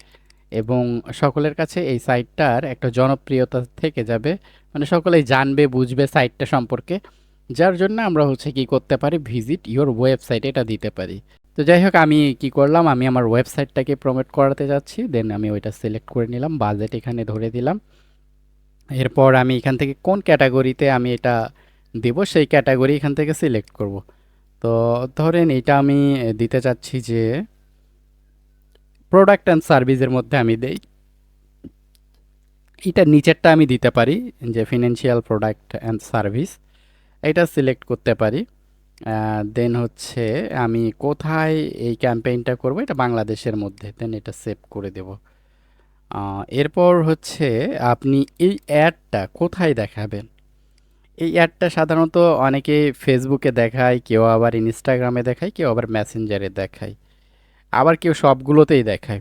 এবং সকলের কাছে এই সাইটটার একটা জনপ্রিয়তা থেকে যাবে। মানে সকলেই জানবে, বুঝবে সাইটটা সম্পর্কে। যার জন্য আমরা হচ্ছে কি করতে পারি, ভিজিট ইওর ওয়েবসাইট এটা দিতে পারি। তো যাই হোক, আমি কি করলাম, আমি আমার ওয়েবসাইটটাকে প্রমোট করাতে যাচ্ছি। দেন আমি ওইটা সিলেক্ট করে নিলাম, বাজেট এখানে ধরে দিলাম। এরপর আমি এখান থেকে কোন ক্যাটাগরিতে আমি এটা দেব, সেই ক্যাটাগরি এখান থেকে সিলেক্ট করব। তো ধরেন এটা আমি দিতে চাচ্ছি যে প্রোডাক্ট অ্যান্ড সার্ভিসের মধ্যে আমি দেই। এটা নিচেরটা আমি দিতে পারি যে ফিনান্সিয়াল প্রোডাক্ট অ্যান্ড সার্ভিস, এটা সিলেক্ট করতে পারি। দেন হচ্ছে আমি কোথায় এই ক্যাম্পেইনটা করব, এটা বাংলাদেশের মধ্যে। দেন এটা সেভ করে দেব। এরপর হচ্ছে আপনি এই অ্যাডটা কোথায় দেখাবেন। এই অ্যাডটা সাধারণত অনেকে ফেসবুকে দেখায়, কেউ আবার ইনস্টাগ্রামে দেখায়, কেউ আবার মেসেঞ্জারে দেখায়, আবার কেউ সবগুলোতেই দেখায়।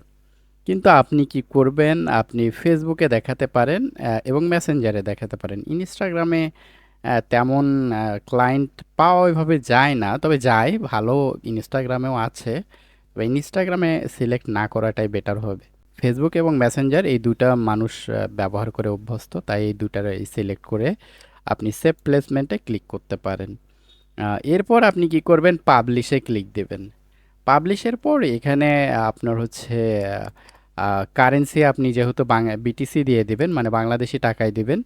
কিন্তু আপনি কি করবেন, আপনি ফেসবুকে দেখাতে পারেন এবং মেসেঞ্জারে দেখাতে পারেন। ইনস্টাগ্রামে তেমন ক্লায়েন্ট পাওয়া ওইভাবে যায় না, তবে যায় ভালো, ইনস্টাগ্রামেও আছে। তবে ইনস্টাগ্রামে সিলেক্ট না করাটাই বেটার হবে। ফেসবুক এবং মেসেঞ্জার এই দুটা মানুষ ব্যবহার করে অভ্যস্ত, তাই এই দুটার সিলেক্ট করে আপনি সেভ প্লেসমেন্টে ক্লিক করতে পারেন। এরপর আপনি কি করবেন, পাবলিশে ক্লিক দেবেন। পাবলিশের পর এখানে আপনার হচ্ছে কারেন্সি আপনি যেহেতু বিটিসি দিয়ে দিবেন, মানে বাংলাদেশি টাকায় দিবেন,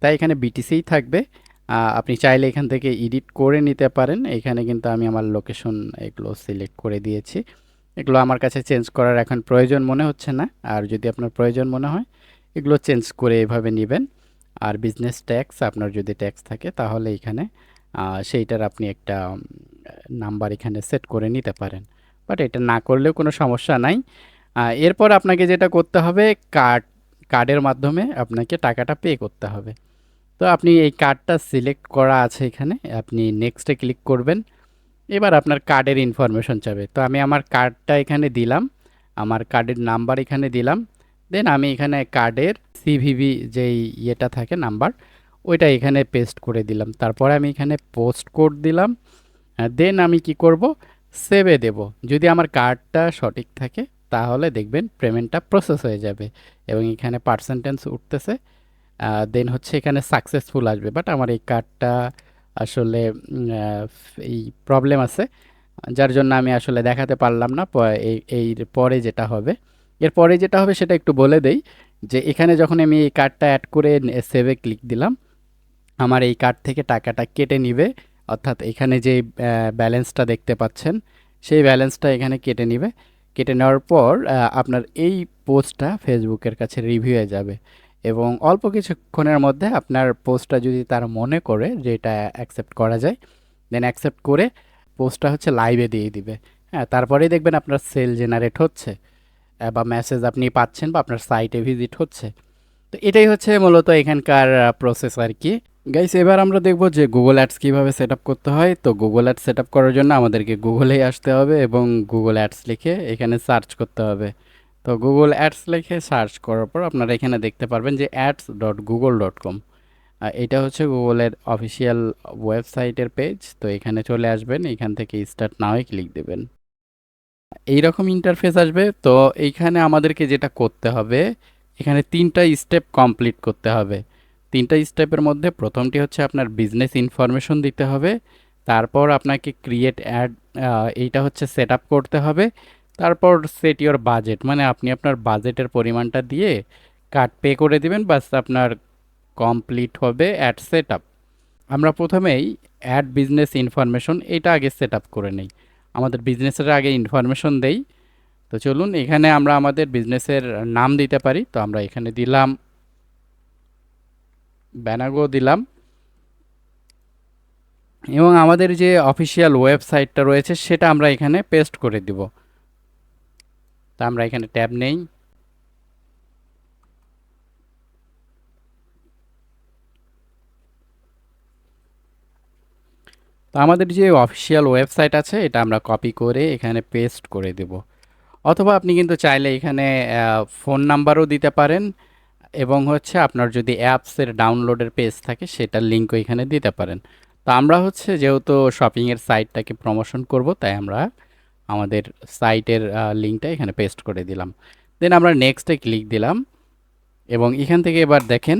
তাই এখানে বিটিসিই থাকবে। আপনি চাইলে এখান থেকে এডিট করে নিতে পারেন। এখানে কিন্তু আমি আমার লোকেশন এগুলো সিলেক্ট করে দিয়েছি। এগুলো আমার কাছে চেঞ্জ করার এখন প্রয়োজন মনে হচ্ছে না। আর যদি আপনার প্রয়োজন মনে হয় এগুলো চেঞ্জ করে এভাবে নেবেন। আর বিজনেস ট্যাক্স আপনার যদি ট্যাক্স থাকে তাহলে এখানে সেইটার আপনি একটা নাম্বার এখানে সেট করে নিতে পারেন। বাট এটা না করলেও কোনো সমস্যা নাই। এরপর আপনাকে যেটা করতে হবে, কার্ডের মাধ্যমে আপনাকে টাকাটা পে করতে হবে। তো আপনি এই কার্ডটা সিলেক্ট করা আছে এখানে, আপনি নেক্সটে ক্লিক করবেন। এবার আপনার কার্ডের ইনফরমেশন চাবে, তো আমি আমার কার্ডটা এখানে দিলাম, আমার কার্ডের নাম্বার এখানে দিলাম। দেন আমি এখানে কার্ডের সিভিভি যেই ইয়েটা থাকে নাম্বার, ওইটা এখানে পেস্ট করে দিলাম। তারপরে আমি এখানে পোস্ট কোড দিলাম। দেন আমি কি করব, সেভে দেব। যদি আমার কার্ডটা সঠিক থাকে তাহলে দেখবেন পেমেন্টটা প্রসেস হয়ে যাবে এবং এখানে পার্সেন্টেজ উঠতেছে। দেন হচ্ছে এখানে সাকসেসফুল আসবে। বাট আমার এই কার্ডটা আসলে এই প্রবলেম আছে, যার জন্য আমি আসলে দেখাতে পারলাম না। এই পরে যেটা হবে, এরপরে যেটা হবে সেটা একটু বলে দেই। যে এখানে যখন আমি এই কার্ডটা অ্যাড করে সেভে ক্লিক দিলাম, আমার এই কার্ড থেকে টাকাটা কেটে নিবে। অর্থাৎ এখানে যে ব্যালেন্সটা দেখতে পাচ্ছেন সেই ব্যালেন্সটা এখানে কেটে নিবে। কেটে নেওয়ার পর আপনার এই পোস্টটা ফেসবুকের কাছে রিভিউ হয়ে যাবে এবং অল্প কিছুক্ষণের মধ্যে আপনার পোস্টটা যদি তারা মনে করে যে এটা অ্যাকসেপ্ট করা যায়, দেন অ্যাকসেপ্ট করে পোস্টটা হচ্ছে লাইভে দিয়ে দিবে। হ্যাঁ, তারপরেই দেখবেন আপনার সেল জেনারেট হচ্ছে বা মেসেজ আপনি পাচ্ছেন বা আপনার সাইটে ভিজিট হচ্ছে। তো এটাই হচ্ছে মূলত এখানকার প্রসেস আর কি। গাইস, এবার আমরা দেখব যে গুগল অ্যাডস কিভাবে সেট আপ করতে হয়। তো গুগল অ্যাডস সেট আপ করার জন্য আমাদেরকে গুগলেই আসতে হবে এবং গুগল অ্যাডস লিখে এখানে সার্চ করতে হবে। তো গুগল অ্যাডস লিখে সার্চ করার পর আপনারা এখানে দেখতে পারবেন যে ads.google.com, এটা হচ্ছে গুগলের অফিসিয়াল ওয়েবসাইটের পেজ। তো এখানে চলে আসবেন, এখান থেকে স্টার্ট নাওয়ে ক্লিক দেবেন। এইরকম ইন্টারফেস আসবে। তো এইখানে আমাদেরকে যেটা করতে হবে, এখানে 3টা স্টেপ কমপ্লিট করতে হবে। 3টা স্টেপের মধ্যে প্রথমটি হচ্ছে আপনার বিজনেস ইনফরমেশন দিতে হবে। তারপর আপনাকে ক্রিয়েট অ্যাড, এইটা হচ্ছে সেট আপ করতে হবে। তারপর সেট ইওর বাজেট, মানে আপনি আপনার বাজেটের পরিমাণটা দিয়ে কার্ড পে করে দিবেন, বাস আপনার কমপ্লিট হবে অ্যাড সেট আপ। আমরা প্রথমেই অ্যাড বিজনেস ইনফরমেশন এটা আগে সেট আপ করে নেই, আমাদের বিজনেসের আগে ইনফরমেশন দেই। তো চলুন এখানে আমরা আমাদের বিজনেসের নাম দিতে পারি। তো আমরা এখানে দিলাম ব্যানাগো দিলাম এবং আমাদের যে অফিসিয়াল ওয়েবসাইটটা রয়েছে সেটা আমরা এখানে পেস্ট করে দিব। তা আমরা এখানে ট্যাব নেই। তো আমাদের যে অফিসিয়াল ওয়েবসাইট আছে এটা আমরা কপি করে এখানে পেস্ট করে দেব। অথবা আপনি কিন্তু চাইলে এখানে ফোন নাম্বারও দিতে পারেন এবং হচ্ছে আপনার যদি অ্যাপসের ডাউনলোডের পেজ থাকে সেটার লিঙ্কও এখানে দিতে পারেন। তো আমরা হচ্ছে যেহেতু শপিংয়ের সাইটটাকে প্রমোশন করব, তাই আমরা আমাদের সাইটের লিঙ্কটা এখানে পেস্ট করে দিলাম। দেন আমরা নেক্সটে ক্লিক দিলাম এবং এখান থেকে এবার দেখেন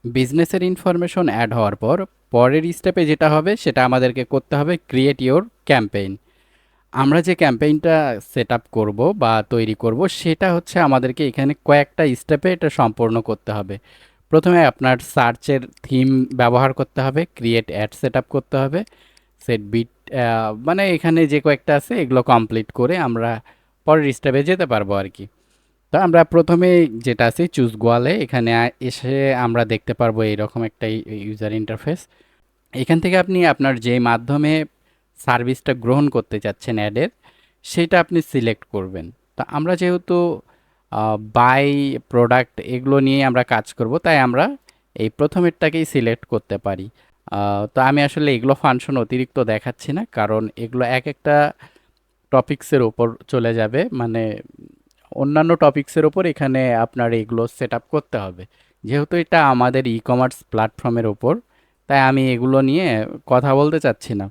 বিজনেসের ইনফরমেশন অ্যাড হওয়ার পর পরের স্টেপে যেটা হবে সেটা আমাদেরকে করতে হবে ক্রিয়েট ইওর ক্যাম্পেইন। আমরা যে ক্যাম্পেইনটা সেট আপ করবো বা তৈরি করব সেটা হচ্ছে আমাদেরকে এখানে কয়েকটা স্টেপে এটা সম্পূর্ণ করতে হবে। প্রথমে আপনার সার্চের থিম ব্যবহার করতে হবে, ক্রিয়েট অ্যাড সেট আপ করতে হবে, সেট বিট, মানে এখানে যে কয়েকটা আছে এগুলো কমপ্লিট করে আমরা পরের স্টেপে যেতে পারবো আর কি। তো আমরা প্রথমে যেটা আছে চুজ গোয়ালে, এখানে এসে আমরা দেখতে পারবো এইরকম একটা ইউজার ইন্টারফেস। এখান থেকে আপনি আপনার যে মাধ্যমে সার্ভিসটা গ্রহণ করতে চাচ্ছেন অ্যাডের সেটা আপনি সিলেক্ট করবেন। তো আমরা যেহেতু বাই প্রোডাক্ট এগুলো নিয়ে আমরা কাজ করব, তাই আমরা এই প্রথমেরটাকেই সিলেক্ট করতে পারি। তো আমি আসলে এগুলো ফাংশন অতিরিক্ত দেখাচ্ছি না, কারণ এগুলো এক একটা টপিক্সের ওপর চলে যাবে, মানে অন্যান্য টপিক্সের ওপর এখানে আপনার এগুলো সেট আপ করতে হবে। যেহেতু এটা আমাদের ই কমার্স প্ল্যাটফর্মের ওপর, তাই আমি এগুলো নিয়ে কথা বলতে চাচ্ছি না।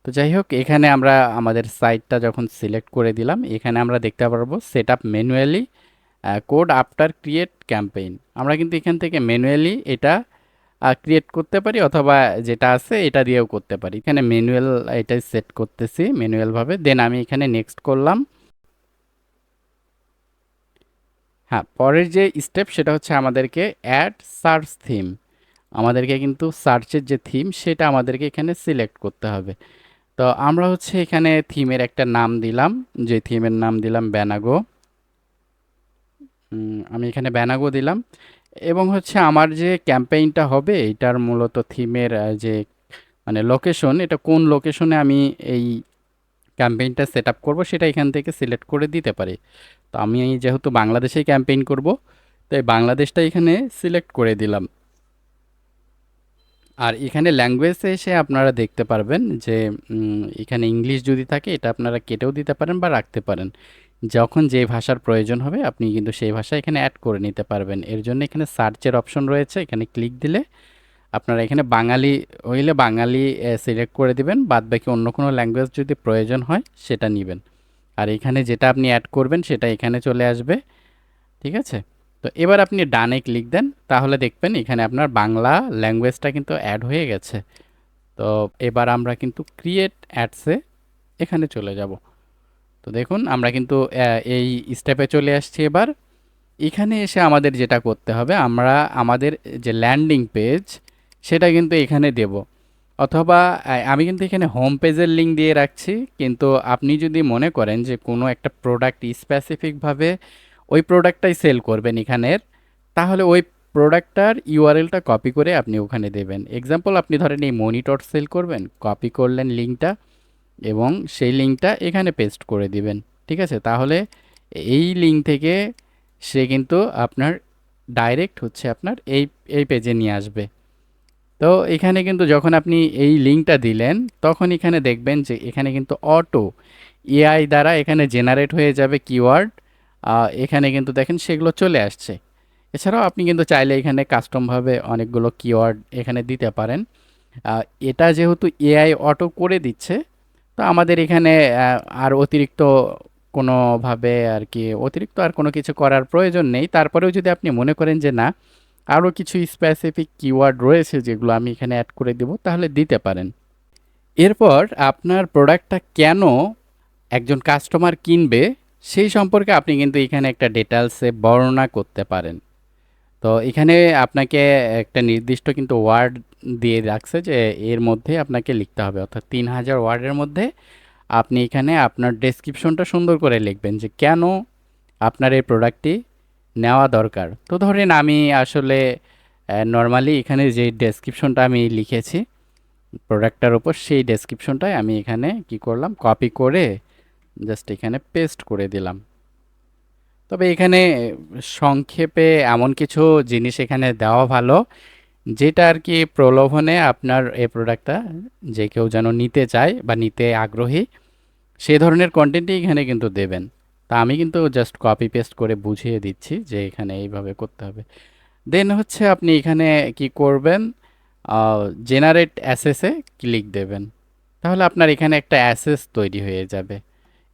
তো যাই হোক, এখানে আমরা আমাদের সাইটটা যখন সিলেক্ট করে দিলাম, এখানে আমরা দেখতে পারবো set up manually code after create campaign. আমরা কিন্তু এখান থেকে ম্যানুয়ালি এটা ক্রিয়েট করতে পারি অথবা যেটা আছে এটা দিয়েও করতে পারি। এখানে ম্যানুয়াল এটাই সেট করতেছি ম্যানুয়ালভাবে। দেন আমি এখানে নেক্সট করলাম। হ্যাঁ, পরের যে স্টেপ সেটা হচ্ছে আমাদেরকে অ্যাড সার্চ থিম। আমাদেরকে কিন্তু সার্চের যে থিম সেটা আমাদেরকে এখানে সিলেক্ট করতে হবে। তো আমরা হচ্ছে এখানে থিমের একটা নাম দিলাম, যে থিমের নাম দিলাম ব্যানাগো। আমি এখানে ব্যানাগো দিলাম এবং হচ্ছে আমার যে ক্যাম্পেইনটা হবে এটার মূলত থিমের যে মানে লোকেশন, এটা কোন লোকেশনে আমি এই ক্যাম্পেইনটা সেট আপ করবো সেটা এখান থেকে সিলেক্ট করে দিতে পারি। তো আমি যেহেতু বাংলাদেশেই ক্যাম্পেইন করব, তাই বাংলাদেশটা এখানে সিলেক্ট করে দিলাম। আর এখানে ল্যাঙ্গুয়েজে এসে আপনারা দেখতে পারবেন যে এখানে ইংলিশ যদি থাকে এটা আপনারা কেটেও দিতে পারেন বা রাখতে পারেন। যখন যে ভাষার প্রয়োজন হবে আপনি কিন্তু সেই ভাষা এখানে অ্যাড করে নিতে পারবেন। এর জন্য এখানে সার্চের অপশন রয়েছে, এখানে ক্লিক দিলে আপনারা এখানে বাঙালি হইলে বাঙালি সিলেক্ট করে দিবেন, বাদ বাকি অন্য কোনো ল্যাঙ্গুয়েজ যদি প্রয়োজন হয় সেটা নেবেন। আর এখানে যেটা আপনি অ্যাড করবেন সেটা এখানে চলে আসবে। ঠিক আছে? তো এবার আপনি ডানে ক্লিক দেন, তাহলে দেখবেন এখানে আপনার বাংলা ল্যাঙ্গুয়েজটা কিন্তু অ্যাড হয়ে গেছে। তো এবার আমরা কিন্তু ক্রিয়েট অ্যাডসে এখানে চলে যাব। তো দেখুন আমরা কিন্তু এই স্টেপে চলে আসছি। এবার এখানে এসে আমাদের যেটা করতে হবে, আমরা আমাদের যে ল্যান্ডিং পেজ সেটা কিন্তু এখানে দেব, অথবা আমি কিন্তু এখানে হোম পেজের লিঙ্ক দিয়ে রাখছি। কিন্তু আপনি যদি মনে করেন যে কোনো একটা প্রোডাক্ট স্পেসিফিকভাবে ওই প্রোডাক্টটাই সেল করবেন এখানের, তাহলে ওই প্রোডাক্টটার ইউআরএলটা কপি করে আপনি ওখানে দেবেন। এক্সাম্পল, আপনি ধরেন এই মনিটর সেল করবেন, কপি করলেন লিঙ্কটা এবং সেই লিঙ্কটা এখানে পেস্ট করে দিবেন। ঠিক আছে? তাহলে এই লিঙ্ক থেকে সে কিন্তু আপনার ডাইরেক্ট হচ্ছে আপনার এই এই পেজে নিয়ে আসবে। তো এখানে কিন্তু যখন আপনি এই লিঙ্কটা দিলেন তখন এখানে দেখবেন যে এখানে কিন্তু অটো এআই দ্বারা এখানে জেনারেট হয়ে যাবে কিওয়ার্ড। এখানে কিন্তু দেখেন সেগুলো চলে আসছে। এছাড়াও আপনি কিন্তু চাইলে এখানে কাস্টমভাবে অনেকগুলো কিওয়ার্ড এখানে দিতে পারেন। এটা যেহেতু এআই অটো করে দিচ্ছে, তো আমাদের এখানে আর অতিরিক্ত কোনোভাবে আর কি অতিরিক্ত আর কোনো কিছু করার প্রয়োজন নেই। তারপরেও যদি আপনি মনে করেন যে না, আরও কিছু স্পেসিফিক কিওয়ার্ড রয়েছে যেগুলো আমি এখানে অ্যাড করে দেব, তাহলে দিতে পারেন। এরপর আপনার প্রোডাক্টটা কেন একজন কাস্টমার কিনবে সেই সম্পর্কে আপনি কিন্তু এখানে একটা ডিটেলসে বর্ণনা করতে পারেন। তো এখানে আপনাকে একটা নির্দিষ্ট কিন্তু ওয়ার্ড দিয়ে রাখছে যে এর মধ্যে আপনাকে লিখতে হবে, অর্থাৎ 3000 ওয়ার্ডের মধ্যে আপনি এখানে আপনার ডেসক্রিপশনটা সুন্দর করে লিখবেন যে কেন আপনার এই প্রোডাক্টটি নেওয়া দরকার। তো ধরেন আমি আসলে নর্মালি এখানে যে ডেসক্রিপশনটা আমি লিখেছি প্রোডাক্টটার উপর, সেই ডেসক্রিপশনটাই আমি এখানে কি করলাম, কপি করে জাস্ট এখানে পেস্ট করে দিলাম। তবে এখানে সংক্ষেপে এমন কিছু জিনিস এখানে দেওয়া ভালো যেটা আর কি প্রলোভনে আপনার এই প্রোডাক্টটা যে কেউ যেন নিতে চায় বা নিতে আগ্রহী, সেই ধরনের কন্টেন্টই এখানে কিন্তু দেবেন। তা আমি কিন্তু জাস্ট কপি পেস্ট করে বুঝিয়ে দিচ্ছি যে এখানে এইভাবে করতে হবে। দেন হচ্ছে আপনি এখানে কি করবেন, জেনারেট অ্যাসেসে ক্লিক দেবেন। তাহলে আপনার এখানে একটা অ্যাসেস তৈরি হয়ে যাবে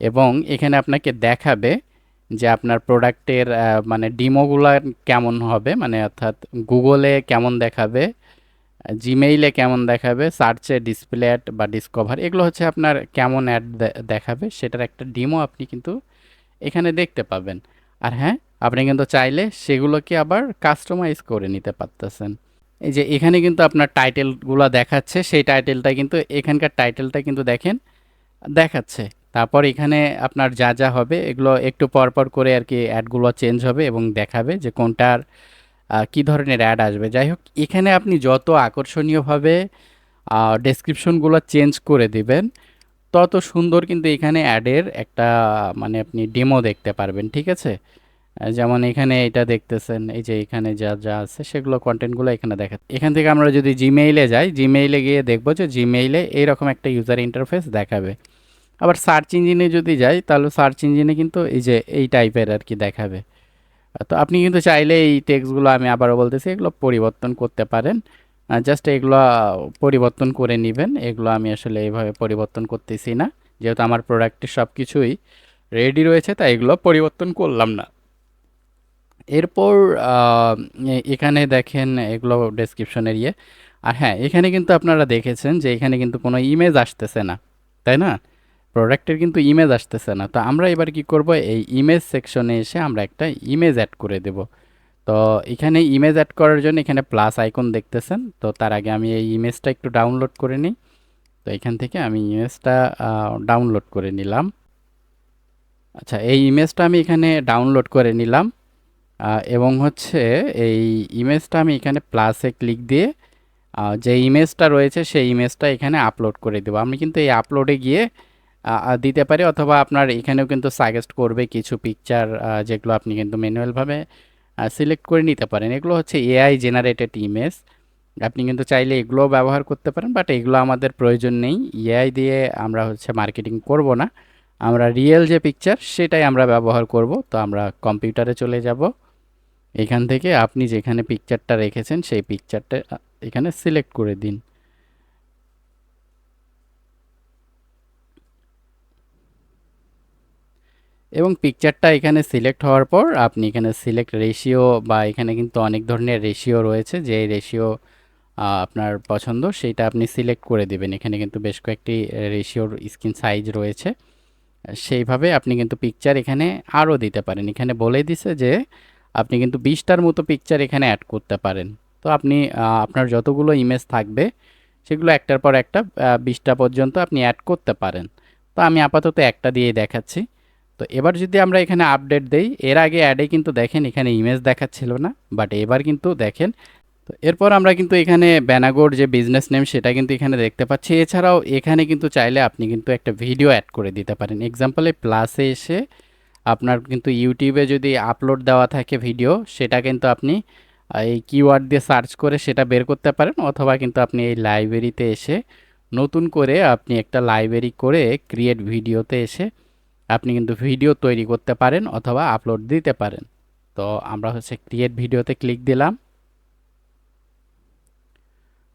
এবং এখানে আপনাকে দেখাবে যে আপনার প্রোডাক্টের মানে ডিমোগুলো কেমন হবে, মানে অর্থাৎ গুগলে কেমন দেখাবে, জিমেইলে কেমন দেখাবে, সার্চে ডিসপ্লে অ্যাড বা ডিসকভার, এগুলো হচ্ছে আপনার কেমন অ্যাড দেখাবে সেটার একটা ডিমো আপনি কিন্তু এখানে দেখতে পাবেন। আর হ্যাঁ, আপনি কিন্তু চাইলে সেগুলোকে আবার কাস্টমাইজ করে নিতে পারতেছেন। এই যে এখানে কিন্তু আপনার টাইটেলগুলো দেখাচ্ছে, সেই টাইটেলটা কিন্তু এখানকার টাইটেলটা কিন্তু দেখেন দেখাচ্ছে। তারপর এখানে আপনার যা যা হবে এগুলো একটু পর পর করে আর কি অ্যাডগুলো চেঞ্জ হবে এবং দেখাবে যে কোনটার কি ধরনের অ্যাড আসবে। যাই হোক, এখানে আপনি যত আকর্ষণীয়ভাবে ডেসক্রিপশনগুলো চেঞ্জ করে দিবেন তত সুন্দর কিন্তু এখানে অ্যাডের একটা মানে আপনি ডেমো দেখতে পারবেন। ঠিক আছে? যেমন এখানে এটা দেখতেছেন, এই যে এখানে যা যা আছে সেগুলো কন্টেন্টগুলো এখানে দেখা। এখান থেকে আমরা যদি জিমেইলে যাই, জিমেইলে গিয়ে দেখবো যে জিমেইলে এইরকম একটা ইউজার ইন্টারফেস দেখাবে। আবার সার্চ ইঞ্জিনে যদি যাই তাহলে সার্চ ইঞ্জিনে কিন্তু এই যে এই টাইপের আর কি দেখাবে। তো আপনি কিন্তু চাইলে এই টেক্সটগুলো, আমি আবারও বলতেছি, এগুলো পরিবর্তন করতে পারেন। জাস্ট এগুলো পরিবর্তন করে নেবেন। এগুলো আমি আসলে এইভাবে পরিবর্তন করতেছি না, যেহেতু আমার প্রোডাক্টের সব কিছুই রেডি রয়েছে, তাই এগুলো পরিবর্তন করলাম না। এরপর এখানে দেখেন এগুলো ডেসক্রিপশনের ইয়ে। আর হ্যাঁ, এখানে কিন্তু আপনারা দেখেছেন যে এখানে কিন্তু কোনো ইমেজ আসতেছে না, তাই না? প্রোডাক্টের কিন্তু ইমেজ আসতেছে না। তো আমরা এবার কি করব, এই ইমেজ সেকশনে এসে আমরা একটা ইমেজ অ্যাড করে দেব। তো এখানে ইমেজ অ্যাড করার জন্য এখানে প্লাস আইকন দেখতেছেন। তো তার আগে আমি এই ইমেজটা একটু ডাউনলোড করে নিই। তো এখান থেকে আমি ইমেজটা ডাউনলোড করে নিলাম। আচ্ছা, এই ইমেজটা আমি এখানে ডাউনলোড করে নিলাম। এবং হচ্ছে এই ইমেজটা আমি এখানে প্লাসে ক্লিক দিয়ে যে ইমেজটা রয়েছে সেই ইমেজটা এখানে আপলোড করে দেবো। আমি কিন্তু এই আপলোডে গিয়ে দিতে পারি, অথবা আপনার এখানেও কিন্তু সাজেস্ট করবে কিছু পিকচার যেগুলো আপনি কিন্তু ম্যানুয়ালভাবে সিলেক্ট করে নিতে পারেন। এগুলো হচ্ছে এআই জেনারেটেড ইমেজ। আপনি কিন্তু চাইলে এগুলোও ব্যবহার করতে পারেন, বাট এগুলো আমাদের প্রয়োজন নেই। এআই দিয়ে আমরা হচ্ছে মার্কেটিং করব না, আমরা রিয়েল যে পিকচার সেটাই আমরা ব্যবহার করব। তো আমরা কম্পিউটারে চলে যাব। এখান থেকে আপনি যেখানে পিকচারটা রেখেছেন সেই পিকচারটা এখানে সিলেক্ট করে দিন। এবং পিকচারটা এখানে সিলেক্ট হওয়ার পর আপনি এখানে সিলেক্ট রেশিও, বা এখানে কিন্তু অনেক ধরনের রেশিও রয়েছে, যে রেশিও আপনার পছন্দ সেইটা আপনি সিলেক্ট করে দিবেন। এখানে কিন্তু বেশ কয়েকটি রেশিওর স্ক্রিন সাইজ রয়েছে। সেইভাবে আপনি কিন্তু পিকচার এখানে আরও দিতে পারেন। এখানে বলে দিছে যে আপনি কিন্তু 20টার মতো পিকচার এখানে অ্যাড করতে পারেন। তো আপনি আপনার যতগুলো ইমেজ থাকবে সেগুলো একটার পর একটা 20টা পর্যন্ত আপনি অ্যাড করতে পারেন। তো আমি আপাতত একটা দিয়ে দেখাচ্ছি। তো এবার যদি আমরা এখানে আপডেট দেই, এর আগে অ্যাডে কিন্তু দেখেন এখানে ইমেজ দেখাচ্ছিল না, বাট এবার কিন্তু দেখেন। তো এরপর আমরা কিন্তু এখানে বেনাগোর যে বিজনেস নেম সেটা কিন্তু এখানে দেখতে পাচ্ছি। এছাড়াও এখানে কিন্তু চাইলে আপনি কিন্তু একটা ভিডিও অ্যাড করে দিতে পারেন। এক্সাম্পলে প্লাসে এসে আপনার কিন্তু ইউটিউবে যদি আপলোড দেওয়া থাকে ভিডিও, সেটা কিন্তু আপনি এই কিওয়ার্ড দিয়ে সার্চ করে সেটা বের করতে পারেন, অথবা কিন্তু আপনি এই লাইব্রেরিতে এসে নতুন করে আপনি একটা লাইব্রেরি করে ক্রিয়েট ভিডিওতে এসে আপনি কিন্তু ভিডিও তৈরি করতে পারেন অথবা আপলোড দিতে পারেন। তো আমরা হচ্ছে ক্রিয়েট ভিডিওতে ক্লিক দিলাম।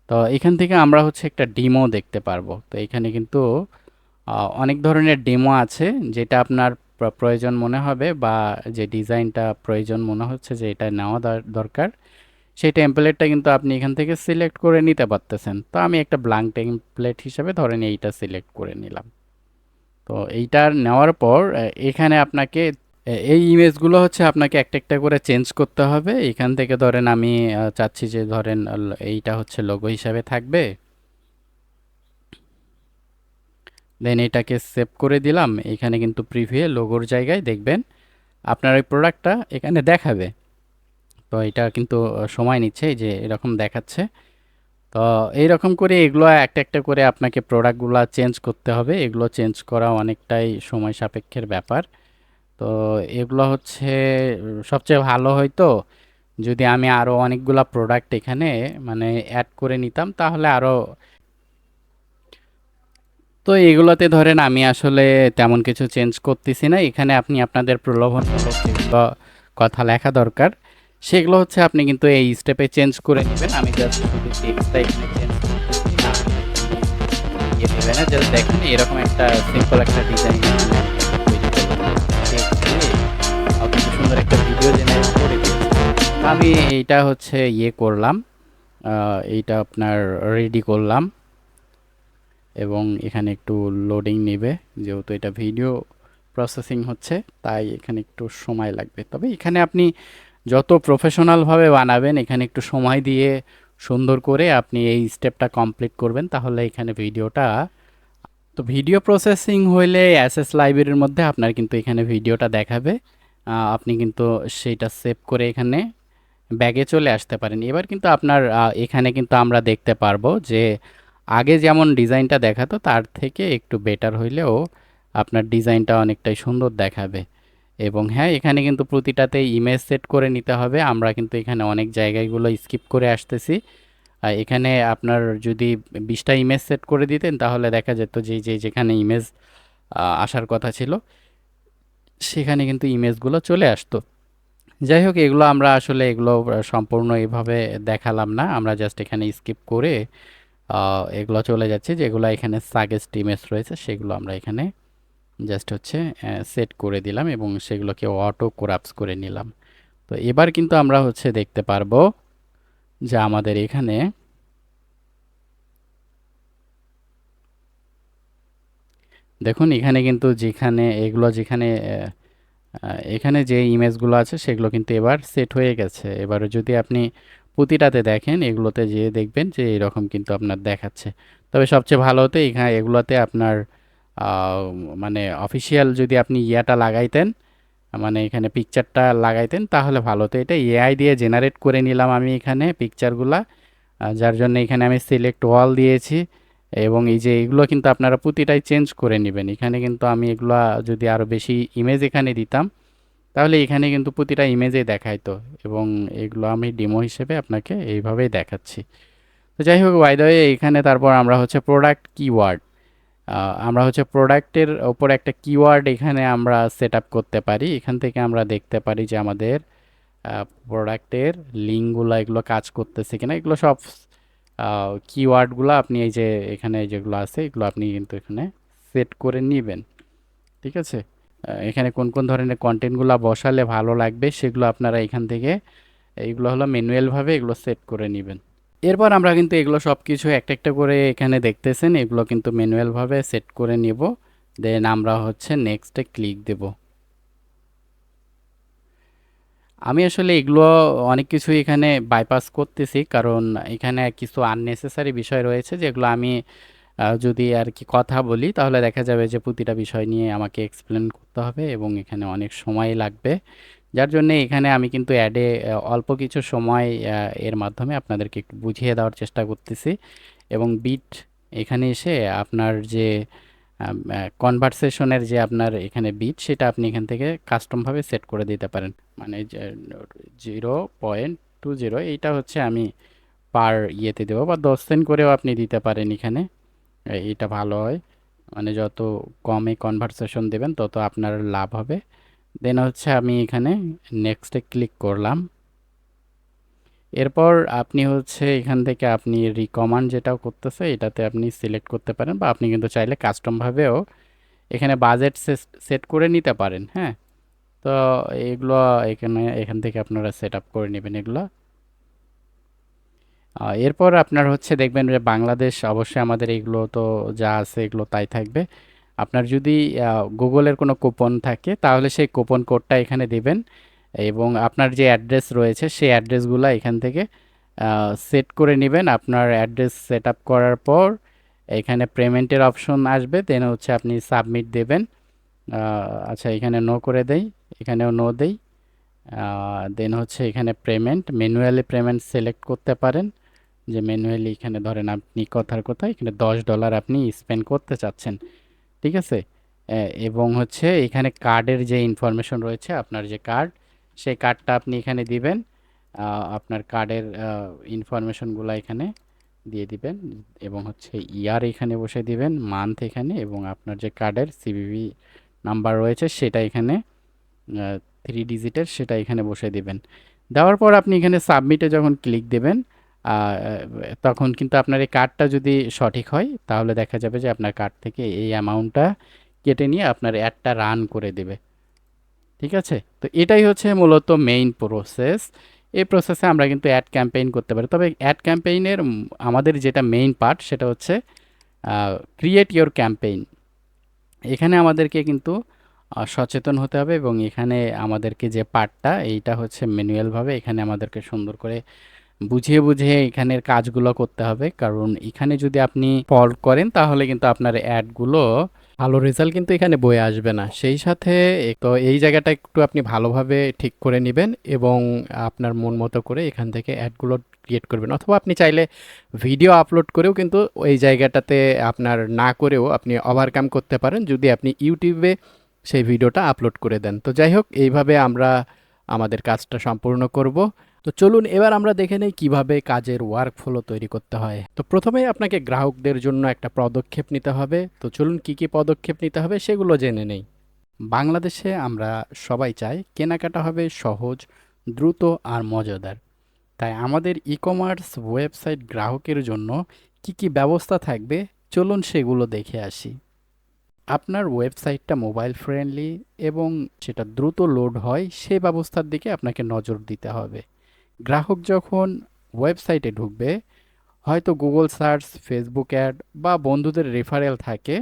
তো এখান থেকে আমরা হচ্ছে একটা ডেমো দেখতে পারবো। তো এখানে কিন্তু অনেক ধরনের ডেমো আছে, যেটা আপনার প্রয়োজন মনে হবে, বা যে ডিজাইনটা প্রয়োজন মনে হচ্ছে যে এটা নেওয়া দরকার, সেই টেমপ্লেটটা কিন্তু আপনি এখান থেকে সিলেক্ট করে নিতে পারতেছেন। তো আমি একটা ব্ল্যাঙ্ক টেমপ্লেট হিসেবে ধরেন এইটা সিলেক্ট করে নিলাম। তো এইটার নেওয়ার পর এখানে আপনাকে এই ইমেজগুলো হচ্ছে আপনাকে একটা একটা করে চেঞ্জ করতে হবে। এখান থেকে ধরেন আমি চাচ্ছি যে ধরেন এইটা হচ্ছে লোগো হিসাবে থাকবে। দেন এটাকে সেভ করে দিলাম। এখানে কিন্তু প্রিভিউ লোগোর জায়গায় দেখবেন আপনার ওই প্রোডাক্টটা এখানে দেখাবে। তো এটা কিন্তু সময় নিচ্ছে, এই যে এরকম দেখাচ্ছে। তো এইরকম করে এগুলো একটা একটা করে আপনাকে প্রোডাক্টগুলো চেঞ্জ করতে হবে। এগুলো চেঞ্জ করা অনেকটাই সময় সাপেক্ষের ব্যাপার। তো এগুলো হচ্ছে সবচেয়ে ভালো হয়তো যদি আমি আরও অনেকগুলা প্রোডাক্ট এখানে মানে অ্যাড করে নিতাম, তাহলে আরও। তো এগুলোতে ধরেন আমি আসলে তেমন কিছু চেঞ্জ করতেছি না। এখানে আপনি আপনাদের প্রলোভনমূলক যেগুলো কথা লেখা দরকার সেগুলো হচ্ছে আপনি কিন্তু এই স্টেপে চেঞ্জ করে নেবেন। আমি জাস্ট শুধু টেক্সটটা এখানে চেঞ্জ করতেছি না, ইয়ে দেবে না। জাস্ট দেখেন এরকম একটা সিম্পল একটা ডিজাইন তৈরি করলাম টেক্সট দিয়ে, কত সুন্দর একটা ভিডিও জেনারেট করে দিয়েছি। আমি এইটা হচ্ছে ইয়ে করলাম, এইটা আপনার রেডি করলাম, এবং এখানে একটু লোডিং নেবে, যেহেতু এটা ভিডিও প্রসেসিং হচ্ছে তাই এখানে একটু সময় লাগবে। তবে এখানে আপনি যত প্রফেশনালভাবে বানাবেন, এখানে একটু সময় দিয়ে সুন্দর করে আপনি এই স্টেপটা কমপ্লিট করবেন, তাহলে এখানে ভিডিওটা। তো ভিডিও প্রসেসিং হইলে অ্যাসেস লাইব্রেরির মধ্যে আপনার কিন্তু এখানে ভিডিওটা দেখাবে। আপনি কিন্তু সেইটা সেভ করে এখানে ব্যাগে চলে আসতে পারেন। এবার কিন্তু আপনার এখানে কিন্তু আমরা দেখতে পারবো যে আগে যেমন ডিজাইনটা দেখাতো তার থেকে একটু বেটার হইলেও আপনার ডিজাইনটা অনেকটাই সুন্দর দেখাবে। এবং হ্যাঁ, এখানে কিন্তু প্রতিটাতে ইমেজ সেট করে নিতে হবে। আমরা কিন্তু এখানে অনেক জায়গাগুলো স্কিপ করে আসতেছি। এখানে আপনার যদি 20টা ইমেজ সেট করে দিতেন তাহলে দেখা যেত যে যেখানে ইমেজ আসার কথা ছিল সেখানে কিন্তু ইমেজগুলো চলে আসতো। যাই হোক, এগুলো আমরা আসলে এগুলো সম্পূর্ণ এইভাবে দেখালাম না, আমরা জাস্ট এখানে স্কিপ করে এগুলো চলে যাচ্ছে। যেগুলো এখানে সাজেস্ট ইমেজ রয়েছে সেগুলো আমরা এখানে জাস্ট হচ্ছে সেট করে দিলাম, এবং সেগুলোকে অটো কোরাপস করে নিলাম। তো এবার কিন্তু আমরা হচ্ছে দেখতে পারবো যে আমাদের এখানে দেখুন, এখানে কিন্তু যেখানে এগুলো যেখানে এখানে যে ইমেজগুলো আছে সেগুলো কিন্তু এবার সেট হয়ে গেছে। এবারে যদি আপনি প্রতিটাতে দেখেন, এগুলোতে যেয়ে দেখবেন যে এরকম কিন্তু আপনার দেখাচ্ছে। তবে সবচেয়ে ভালো হতো এখানে এগুলোতে আপনার মানে অফিসিয়াল যদি আপনি ইয়াটা লাগাইতেন, মানে এখানে পিকচারটা লাগাইতেন তাহলে ভালো হতো। এটা এআই দিয়ে জেনারেট করে নিলাম আমি এখানে পিকচারগুলা, যার জন্য এখানে আমি সিলেক্ট ওয়াল দিয়েছি। এবং এই যে এগুলো কিন্তু আপনারা প্রতিটাই চেঞ্জ করে নেবেন। এখানে কিন্তু আমি এগুলা যদি আরও বেশি ইমেজ এখানে দিতাম তাহলে এখানে কিন্তু প্রতিটা ইমেজে দেখাইতো। এবং এগুলো আমি ডেমো হিসেবে আপনাকে এইভাবেই দেখাচ্ছি। তো যাই হোক, বাই দ্য ওয়ে, এখানে তারপর আমরা হচ্ছে প্রোডাক্ট কিওয়ার্ড, আমরা হচ্ছে প্রোডাক্টের ওপর একটা কিওয়ার্ড এখানে আমরা সেট আপ করতে পারি। এখান থেকে আমরা দেখতে পারি যে আমাদের প্রোডাক্টের লিঙ্কগুলো এগুলো কাজ করতেছে কিনা। এগুলো সব কিওয়ার্ডগুলো আপনি এই যে এখানে যেগুলো আছে এগুলো আপনি কিন্তু এখানে সেট করে নেবেন। ঠিক আছে? এখানে কোন কোন ধরনের কন্টেন্টগুলো বসালে ভালো লাগবে সেগুলো আপনারা এখান থেকে, এইগুলো হলো ম্যানুয়ালভাবে এগুলো সেট করে নেবেন। এরপর আমরা কিন্তু এগুলো সব কিছু একটা একটা করে এখানে দেখতেছেন, এগুলো কিন্তু ম্যানুয়ালভাবে সেট করে নিব। দেন আমরা হচ্ছে নেক্সটে ক্লিক দেব। আমি আসলে এগুলো অনেক কিছু এখানে বাইপাস করতেছি, কারণ এখানে কিছু আননেসেসারি বিষয় রয়েছে যেগুলো আমি যদি আর কি কথা বলি তাহলে দেখা যাবে যে প্রতিটা বিষয় নিয়ে আমাকে এক্সপ্লেন করতে হবে এবং এখানে অনেক সময় লাগবে। যার জন্য এখানে আমি কিন্তু অ্যাডে অল্প কিছু সময় এর মাধ্যমে আপনাদেরকে একটু বুঝিয়ে দেওয়ার চেষ্টা করতেছি। এবং বিট এখানে এসে আপনার যে কনভারসেশনের যে আপনার এখানে বিট সেটা আপনি এখান থেকে কাস্টমভাবে সেট করে দিতে পারেন। মানে 0.20 এইটা হচ্ছে আমি পার ইয়েতে দেবো, বা 10 সেন্ট করেও আপনি দিতে পারেন এখানে। এইটা ভালো হয়, মানে যত কমে কনভারসেশন দেবেন তত আপনার লাভ হবে। দেন হচ্ছে আমি এখানে নেক্সটে ক্লিক করলাম। এরপর আপনি হচ্ছে এখান থেকে আপনি রিকমান্ড যেটাও করতেছে এটাতে আপনি সিলেক্ট করতে পারেন, বা আপনি কিন্তু চাইলে কাস্টমভাবেও এখানে বাজেট সেট করে নিতে পারেন। হ্যাঁ, তো এগুলো এখান থেকে আপনারা সেট আপ করে নেবেন এগুলো। এরপর আপনার হচ্ছে দেখবেন যে বাংলাদেশ, অবশ্যই আমাদের এগুলো তো যা আছে এগুলো তাই থাকবে। আপনার যদি গুগলের কোনো কুপন থাকে তাহলে সেই কুপন কোডটা এখানে দিবেন। এবং আপনার যে অ্যাড্রেস রয়েছে সেই অ্যাড্রেসগুলো এখান থেকে সেট করে নেবেন। আপনার অ্যাড্রেস সেট আপ করার পর এখানে পেমেন্টের অপশন আসবে, দেন হচ্ছে আপনি সাবমিট দেবেন। আচ্ছা, এখানে নো করে দেই, এখানেও নো দেই। দেন হচ্ছে এখানে পেমেন্ট, ম্যানুয়ালি পেমেন্ট সিলেক্ট করতে পারেন। যে ম্যানুয়ালি এখানে ধরেন আপনি কথার কথা এখানে $10 আপনি স্পেন্ড করতে চাচ্ছেন। ঠিক আছে? এবং হচ্ছে এখানে কার্ডের যে ইনফরমেশন রয়েছে, আপনার যে কার্ড সেই কার্ডটা আপনি এখানে দিবেন। আপনার কার্ডের ইনফরমেশনগুলো এখানে দিয়ে দিবেন। এবং হচ্ছে ইয়ার এখানে বসে দিবেন, মান্থ এখানে, এবং আপনার যে কার্ডের সিভিভি নাম্বার রয়েছে সেটা এখানে 3 ডিজিটের সেটা এখানে বসে দিবেন। দেওয়ার পর আপনি এখানে সাবমিটে যখন ক্লিক দেবেন তখন কিন্তু আপনার এই কার্ডটা যদি সঠিক হয় তাহলে দেখা যাবে যে আপনার কার্ড থেকে এই অ্যামাউন্টটা কেটে নিয়ে আপনার অ্যাডটা রান করে দেবে। ঠিক আছে? তো এটাই হচ্ছে মূলত মেইন প্রসেস। এই প্রসেসে আমরা কিন্তু অ্যাড ক্যাম্পেইন করতে পারি। তবে অ্যাড ক্যাম্পেইনের আমাদের যেটা মেইন পার্ট সেটা হচ্ছে ক্রিয়েট ইওর ক্যাম্পেইন। এখানে আমাদেরকে কিন্তু সচেতন হতে হবে, এবং এখানে আমাদেরকে যে পার্টটা এইটা হচ্ছে ম্যানুয়ালভাবে এখানে আমাদেরকে সুন্দর করে বুঝিয়ে বুঝিয়ে এখানের কাজগুলো করতে হবে। কারণ এখানে যদি আপনি ফল্ট করেন তাহলে কিন্তু আপনার অ্যাডগুলো ভালো রেজাল্ট কিন্তু এখানে বয়ে আসবে না। সেই সাথে তো এই জায়গাটা একটু আপনি ভালোভাবে ঠিক করে নেবেন এবং আপনার মন মতো করে এখান থেকে অ্যাডগুলো ক্রিয়েট করবেন, অথবা আপনি চাইলে ভিডিও আপলোড করেও কিন্তু ওই জায়গাটাতে আপনার না করেও আপনি ওভারকাম করতে পারেন যদি আপনি ইউটিউবে সেই ভিডিওটা আপলোড করে দেন। তো যাই হোক, এইভাবে আমরা আমাদের কাজটা সম্পূর্ণ করব। তো চলুন এবার আমরা দেখে নেই কিভাবে কাজের ওয়ার্ক ফ্লো তৈরি করতে হয়। তো প্রথমেই আপনাকে গ্রাহকদের জন্য একটা পদক্ষেপ নিতে হবে। তো চলুন কি কি পদক্ষেপ নিতে হবে সেগুলো জেনে নেই। বাংলাদেশে আমরা সবাই চাই কেনাকাটা হবে সহজ, দ্রুত আর মজাদার। তাই আমাদের ই কমার্স ওয়েবসাইট গ্রাহকের জন্য কি কি ব্যবস্থা থাকবে চলুন সেগুলো দেখে আসি। আপনার ওয়েবসাইটটা মোবাইল ফ্রেন্ডলি এবং সেটা দ্রুত লোড হয় সেই ব্যবস্থার দিকে আপনাকে নজর দিতে হবে। গ্রাহক যখন ওয়েবসাইটে ঢুকবে, হয়তো গুগল সার্চ, ফেসবুক অ্যাড বা বন্ধুদের রেফারেল থাকে,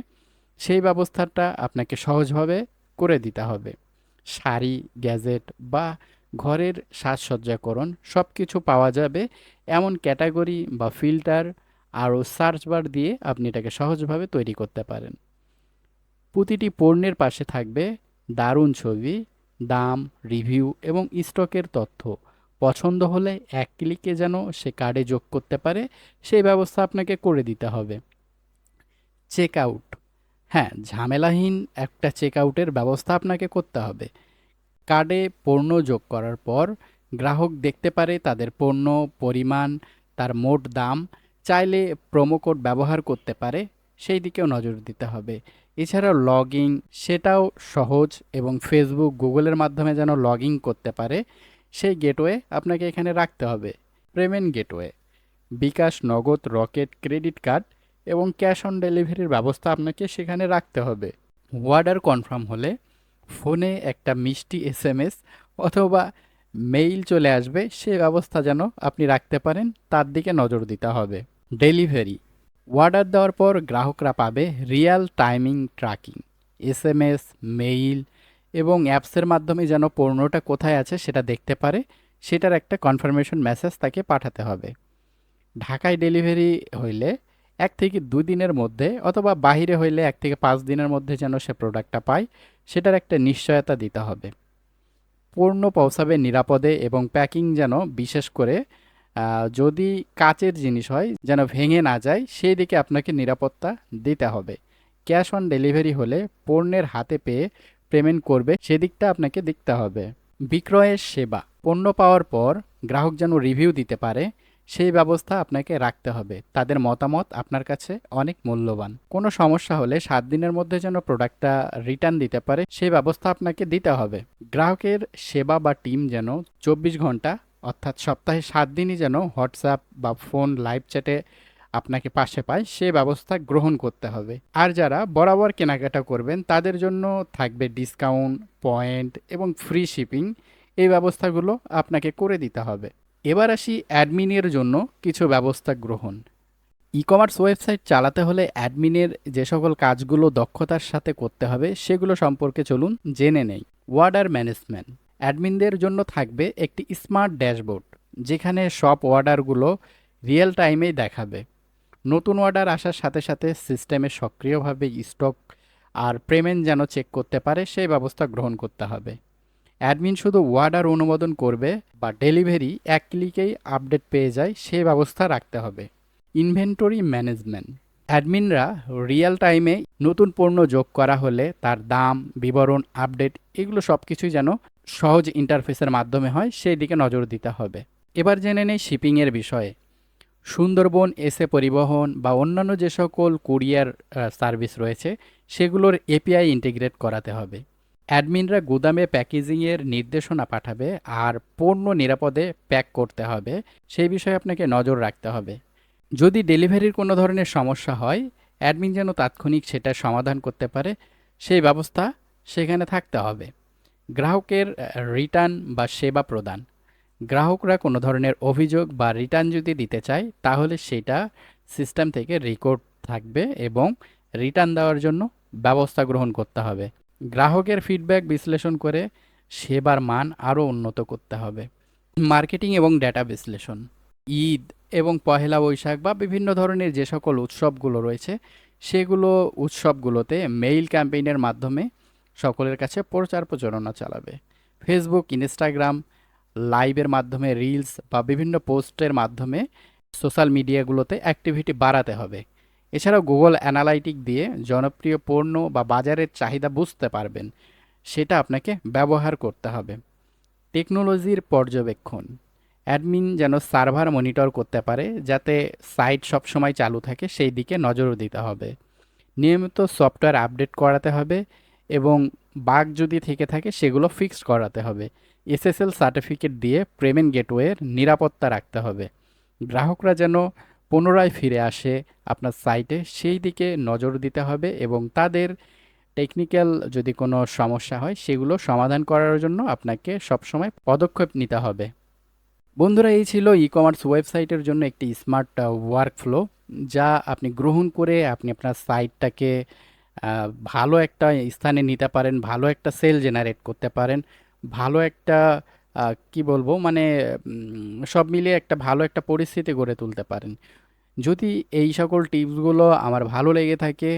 সেই ব্যবস্থাটা আপনাকে সহজভাবে করে দিতে হবে। শাড়ি, গ্যাজেট বা ঘরের সাজসজ্জাকরণ সব কিছু পাওয়া যাবে এমন ক্যাটাগরি বা ফিল্টার আরও সার্চ বার দিয়ে আপনি এটাকে সহজভাবে তৈরি করতে পারেন। প্রতিটি পণ্যের পাশে থাকবে দারুণ ছবি, দাম, রিভিউ এবং স্টকের তথ্য। পছন্দ হলে এক ক্লিকে যেন সে কার্ডে যোগ করতে পারে, সেই ব্যবস্থা আপনাকে করে দিতে হবে। চেক আউট, হ্যাঁ, ঝামেলাহীন একটা চেক আউটের ব্যবস্থা আপনাকে করতে হবে। কার্ডে পণ্য যোগ করার পর গ্রাহক দেখতে পারে তাদের পণ্য, পরিমাণ, তার মোট দাম। চাইলে প্রোমো কোড ব্যবহার করতে পারে, সেই দিকেও নজর দিতে হবে। এছাড়াও লগইন, সেটাও সহজ এবং ফেসবুক, গুগলের মাধ্যমে যেন লগইন করতে পারে সেই গেটওয়ে আপনাকে এখানে রাখতে হবে। পেমেন্ট গেটওয়ে, বিকাশ, নগদ, রকেট, ক্রেডিট কার্ড এবং ক্যাশ অন ডেলিভারির ব্যবস্থা আপনাকে সেখানে রাখতে হবে। অর্ডার কনফার্ম হলে ফোনে একটা মিষ্টি এসএমএস অথবা মেইল চলে আসবে, সে ব্যবস্থা যেন আপনি রাখতে পারেন, তার দিকে নজর দিতে হবে। ডেলিভারি, অর্ডার দেওয়ার পর গ্রাহকরা পাবে real timing tracking, SMS, mail এবং অ্যাপসের মাধ্যমে যেন পণ্যটা কোথায় আছে সেটা দেখতে পারে, সেটার একটা কনফার্মেশন মেসেজ তাকে পাঠাতে হবে। ঢাকায় ডেলিভারি হইলে 1 থেকে 2 দিনের মধ্যে অথবা বাহিরে হইলে 1 থেকে 5 দিনের মধ্যে যেন সে প্রোডাক্টটা পায়, সেটার একটা নিশ্চয়তা দিতে হবে। পণ্য পৌঁছাবে নিরাপদে এবং প্যাকিং যেন, বিশেষ করে যদি কাচের জিনিস হয়, যেন ভেঙে না যায়, সেই দিকে আপনাকে নিরাপত্তা দিতে হবে। ক্যাশ অন ডেলিভারি হলে পণ্যের হাতে পেয়ে পেমেন্ট করবে, সেদিকটা আপনাকে দেখতে হবে। বিক্রয়ের সেবা, পণ্য পাওয়ার পর গ্রাহক যেন রিভিউ দিতে পারে, সেই ব্যবস্থা আপনাকে রাখতে হবে। তাদের মতামত আপনার কাছে অনেক মূল্যবান। কোনো সমস্যা হলে 7 দিনের মধ্যে যেন প্রোডাক্টটা রিটার্ন দিতে পারে, সেই ব্যবস্থা আপনাকে দিতে হবে। গ্রাহকের সেবা বা টিম যেন 24 ঘন্টা, অর্থাৎ সপ্তাহে 7 দিনই যেন হোয়াটসঅ্যাপ বা ফোন লাইভ চ্যাটে আপনাকে পাশে পায়, সে ব্যবস্থা গ্রহণ করতে হবে। আর যারা বরাবর কেনাকাটা করবেন তাদের জন্য থাকবে ডিসকাউন্ট, পয়েন্ট এবং ফ্রি শিপিং, এই ব্যবস্থাগুলো আপনাকে করে দিতে হবে। এবার আসি অ্যাডমিনের জন্য কিছু ব্যবস্থা গ্রহণ। ই কমার্স ওয়েবসাইট চালাতে হলে অ্যাডমিনের যে সকল কাজগুলো দক্ষতার সাথে করতে হবে সেগুলো সম্পর্কে চলুন জেনে নেই। অর্ডার ম্যানেজমেন্ট, অ্যাডমিনদের জন্য থাকবে একটি স্মার্ট ড্যাশবোর্ড, যেখানে সব অর্ডারগুলো রিয়েল টাইমেই দেখাবে। নতুন অর্ডার আসার সাথে সাথে সিস্টেমে সক্রিয়ভাবে স্টক আর পেমেন্ট যেন চেক করতে পারে, সেই ব্যবস্থা গ্রহণ করতে হবে। অ্যাডমিন শুধু অর্ডার অনুমোদন করবে বা ডেলিভারি 1 ক্লিকেই আপডেট পেয়ে যায়, সেই ব্যবস্থা রাখতে হবে। ইনভেন্টরি ম্যানেজমেন্ট, অ্যাডমিনরা রিয়েল টাইমে নতুন পণ্য যোগ করা হলে তার দাম, বিবরণ, আপডেট, এগুলো সব কিছুই যেন সহজ ইন্টারফেসের মাধ্যমে হয়, সেই দিকে নজর দিতে হবে। এবার জেনে নেই শিপিংয়ের বিষয়ে। সুন্দরবন, এসএ পরিবহন বা অন্যান্য যে সকল কুরিয়ার সার্ভিস রয়েছে সেগুলোর এপিআই ইন্টিগ্রেট করাতে হবে। অ্যাডমিনরা গুদামে প্যাকেজিংয়ের নির্দেশনা পাঠাবে আর পণ্য নিরাপদে প্যাক করতে হবে, সেই বিষয়ে আপনাকে নজর রাখতে হবে। যদি ডেলিভারির কোনো ধরনের সমস্যা হয়, অ্যাডমিন যেন তাৎক্ষণিক সেটা সমাধান করতে পারে, সেই ব্যবস্থা সেখানে থাকতে হবে। গ্রাহকের রিটার্ন বা সেবা প্রদান, গ্রাহকরা কোনো ধরনের অভিযোগ বা রিটার্ন যদি দিতে চায় তাহলে সেটা সিস্টেম থেকে রেকর্ড থাকবে এবং রিটার্ন দেওয়ার জন্য ব্যবস্থা গ্রহণ করতে হবে। গ্রাহকের ফিডব্যাক বিশ্লেষণ করে সেবার মান আরও উন্নত করতে হবে। মার্কেটিং এবং ডেটা বিশ্লেষণ, ঈদ এবং পহেলা বৈশাখ বা বিভিন্ন ধরনের যে সকল উৎসবগুলো রয়েছে সেগুলো উৎসবগুলোতে মেইল ক্যাম্পেইনের মাধ্যমে সকলের কাছে প্রচার প্রচারণা চালাবে। ফেসবুক, ইনস্টাগ্রাম লাইভের মাধ্যমে, রিলস বা বিভিন্ন পোস্টের মাধ্যমে সোশ্যাল মিডিয়াগুলোতে অ্যাক্টিভিটি বাড়াতে হবে। এছাড়াও গুগল অ্যানালাইটিক দিয়ে জনপ্রিয় পণ্য বা বাজারের চাহিদা বুঝতে পারবেন, সেটা আপনাকে ব্যবহার করতে হবে। টেকনোলজির পর্যবেক্ষণ, অ্যাডমিন যেন সার্ভার মনিটর করতে পারে যাতে সাইট সবসময় চালু থাকে, সেই দিকে নজর দিতে হবে। নিয়মিত সফটওয়্যার আপডেট করাতে হবে এবং বাগ যদি থেকে থাকে সেগুলো ফিক্সড করাতে হবে। এসএসএল সার্টিফিকেট দিয়ে পেমেন্ট গেটওয়ের নিরাপত্তা রাখতে হবে। গ্রাহকরা যেন পুনরায় ফিরে আসে আপনার সাইটে, সেই দিকে নজর দিতে হবে এবং তাদের টেকনিক্যাল যদি কোনো সমস্যা হয় সেগুলো সমাধান করার জন্য আপনাকে সবসময় পদক্ষেপ নিতে হবে। বন্ধুরা, এই ছিল ই কমার্স ওয়েবসাইটের জন্য একটি স্মার্ট ওয়ার্কফ্লো, যা আপনি গ্রহণ করে আপনি আপনার সাইটটাকে ভালো একটা স্থানে নিতে পারেন, ভালো একটা সেল জেনারেট করতে পারেন, ভালো একটা কি বলবো মানে সব মিলিয়ে একটা ভালো একটা পরিস্থিতি গড়ে তুলতে পারেন। যদি এই সকল টিপসগুলো আমার ভালো লেগে থাকে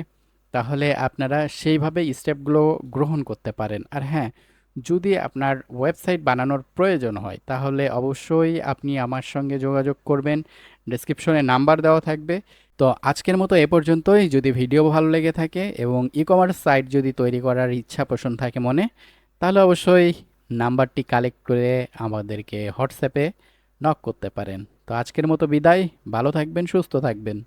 তাহলে আপনারা সেইভাবে স্টেপগুলো গ্রহণ করতে পারেন। আর হ্যাঁ, যদি আপনার ওয়েবসাইট বানানোর প্রয়োজন হয় তাহলে অবশ্যই আপনি আমার সঙ্গে যোগাযোগ করবেন, ডেসক্রিপশনে নাম্বার দেওয়া থাকবে। তো আজকের মতো এ পর্যন্তই। যদি ভিডিও ভালো লেগে থাকে এবং ই কমার্স সাইট যদি তৈরি করার ইচ্ছা পোষণ থাকে মনে, তাহলে অবশ্যই নাম্বারটি কালেক্ট করে আমাদেরকে হোয়াটসঅ্যাপে নক করতে পারেন। তো আজকের মতো বিদায়, ভালো থাকবেন, সুস্থ থাকবেন।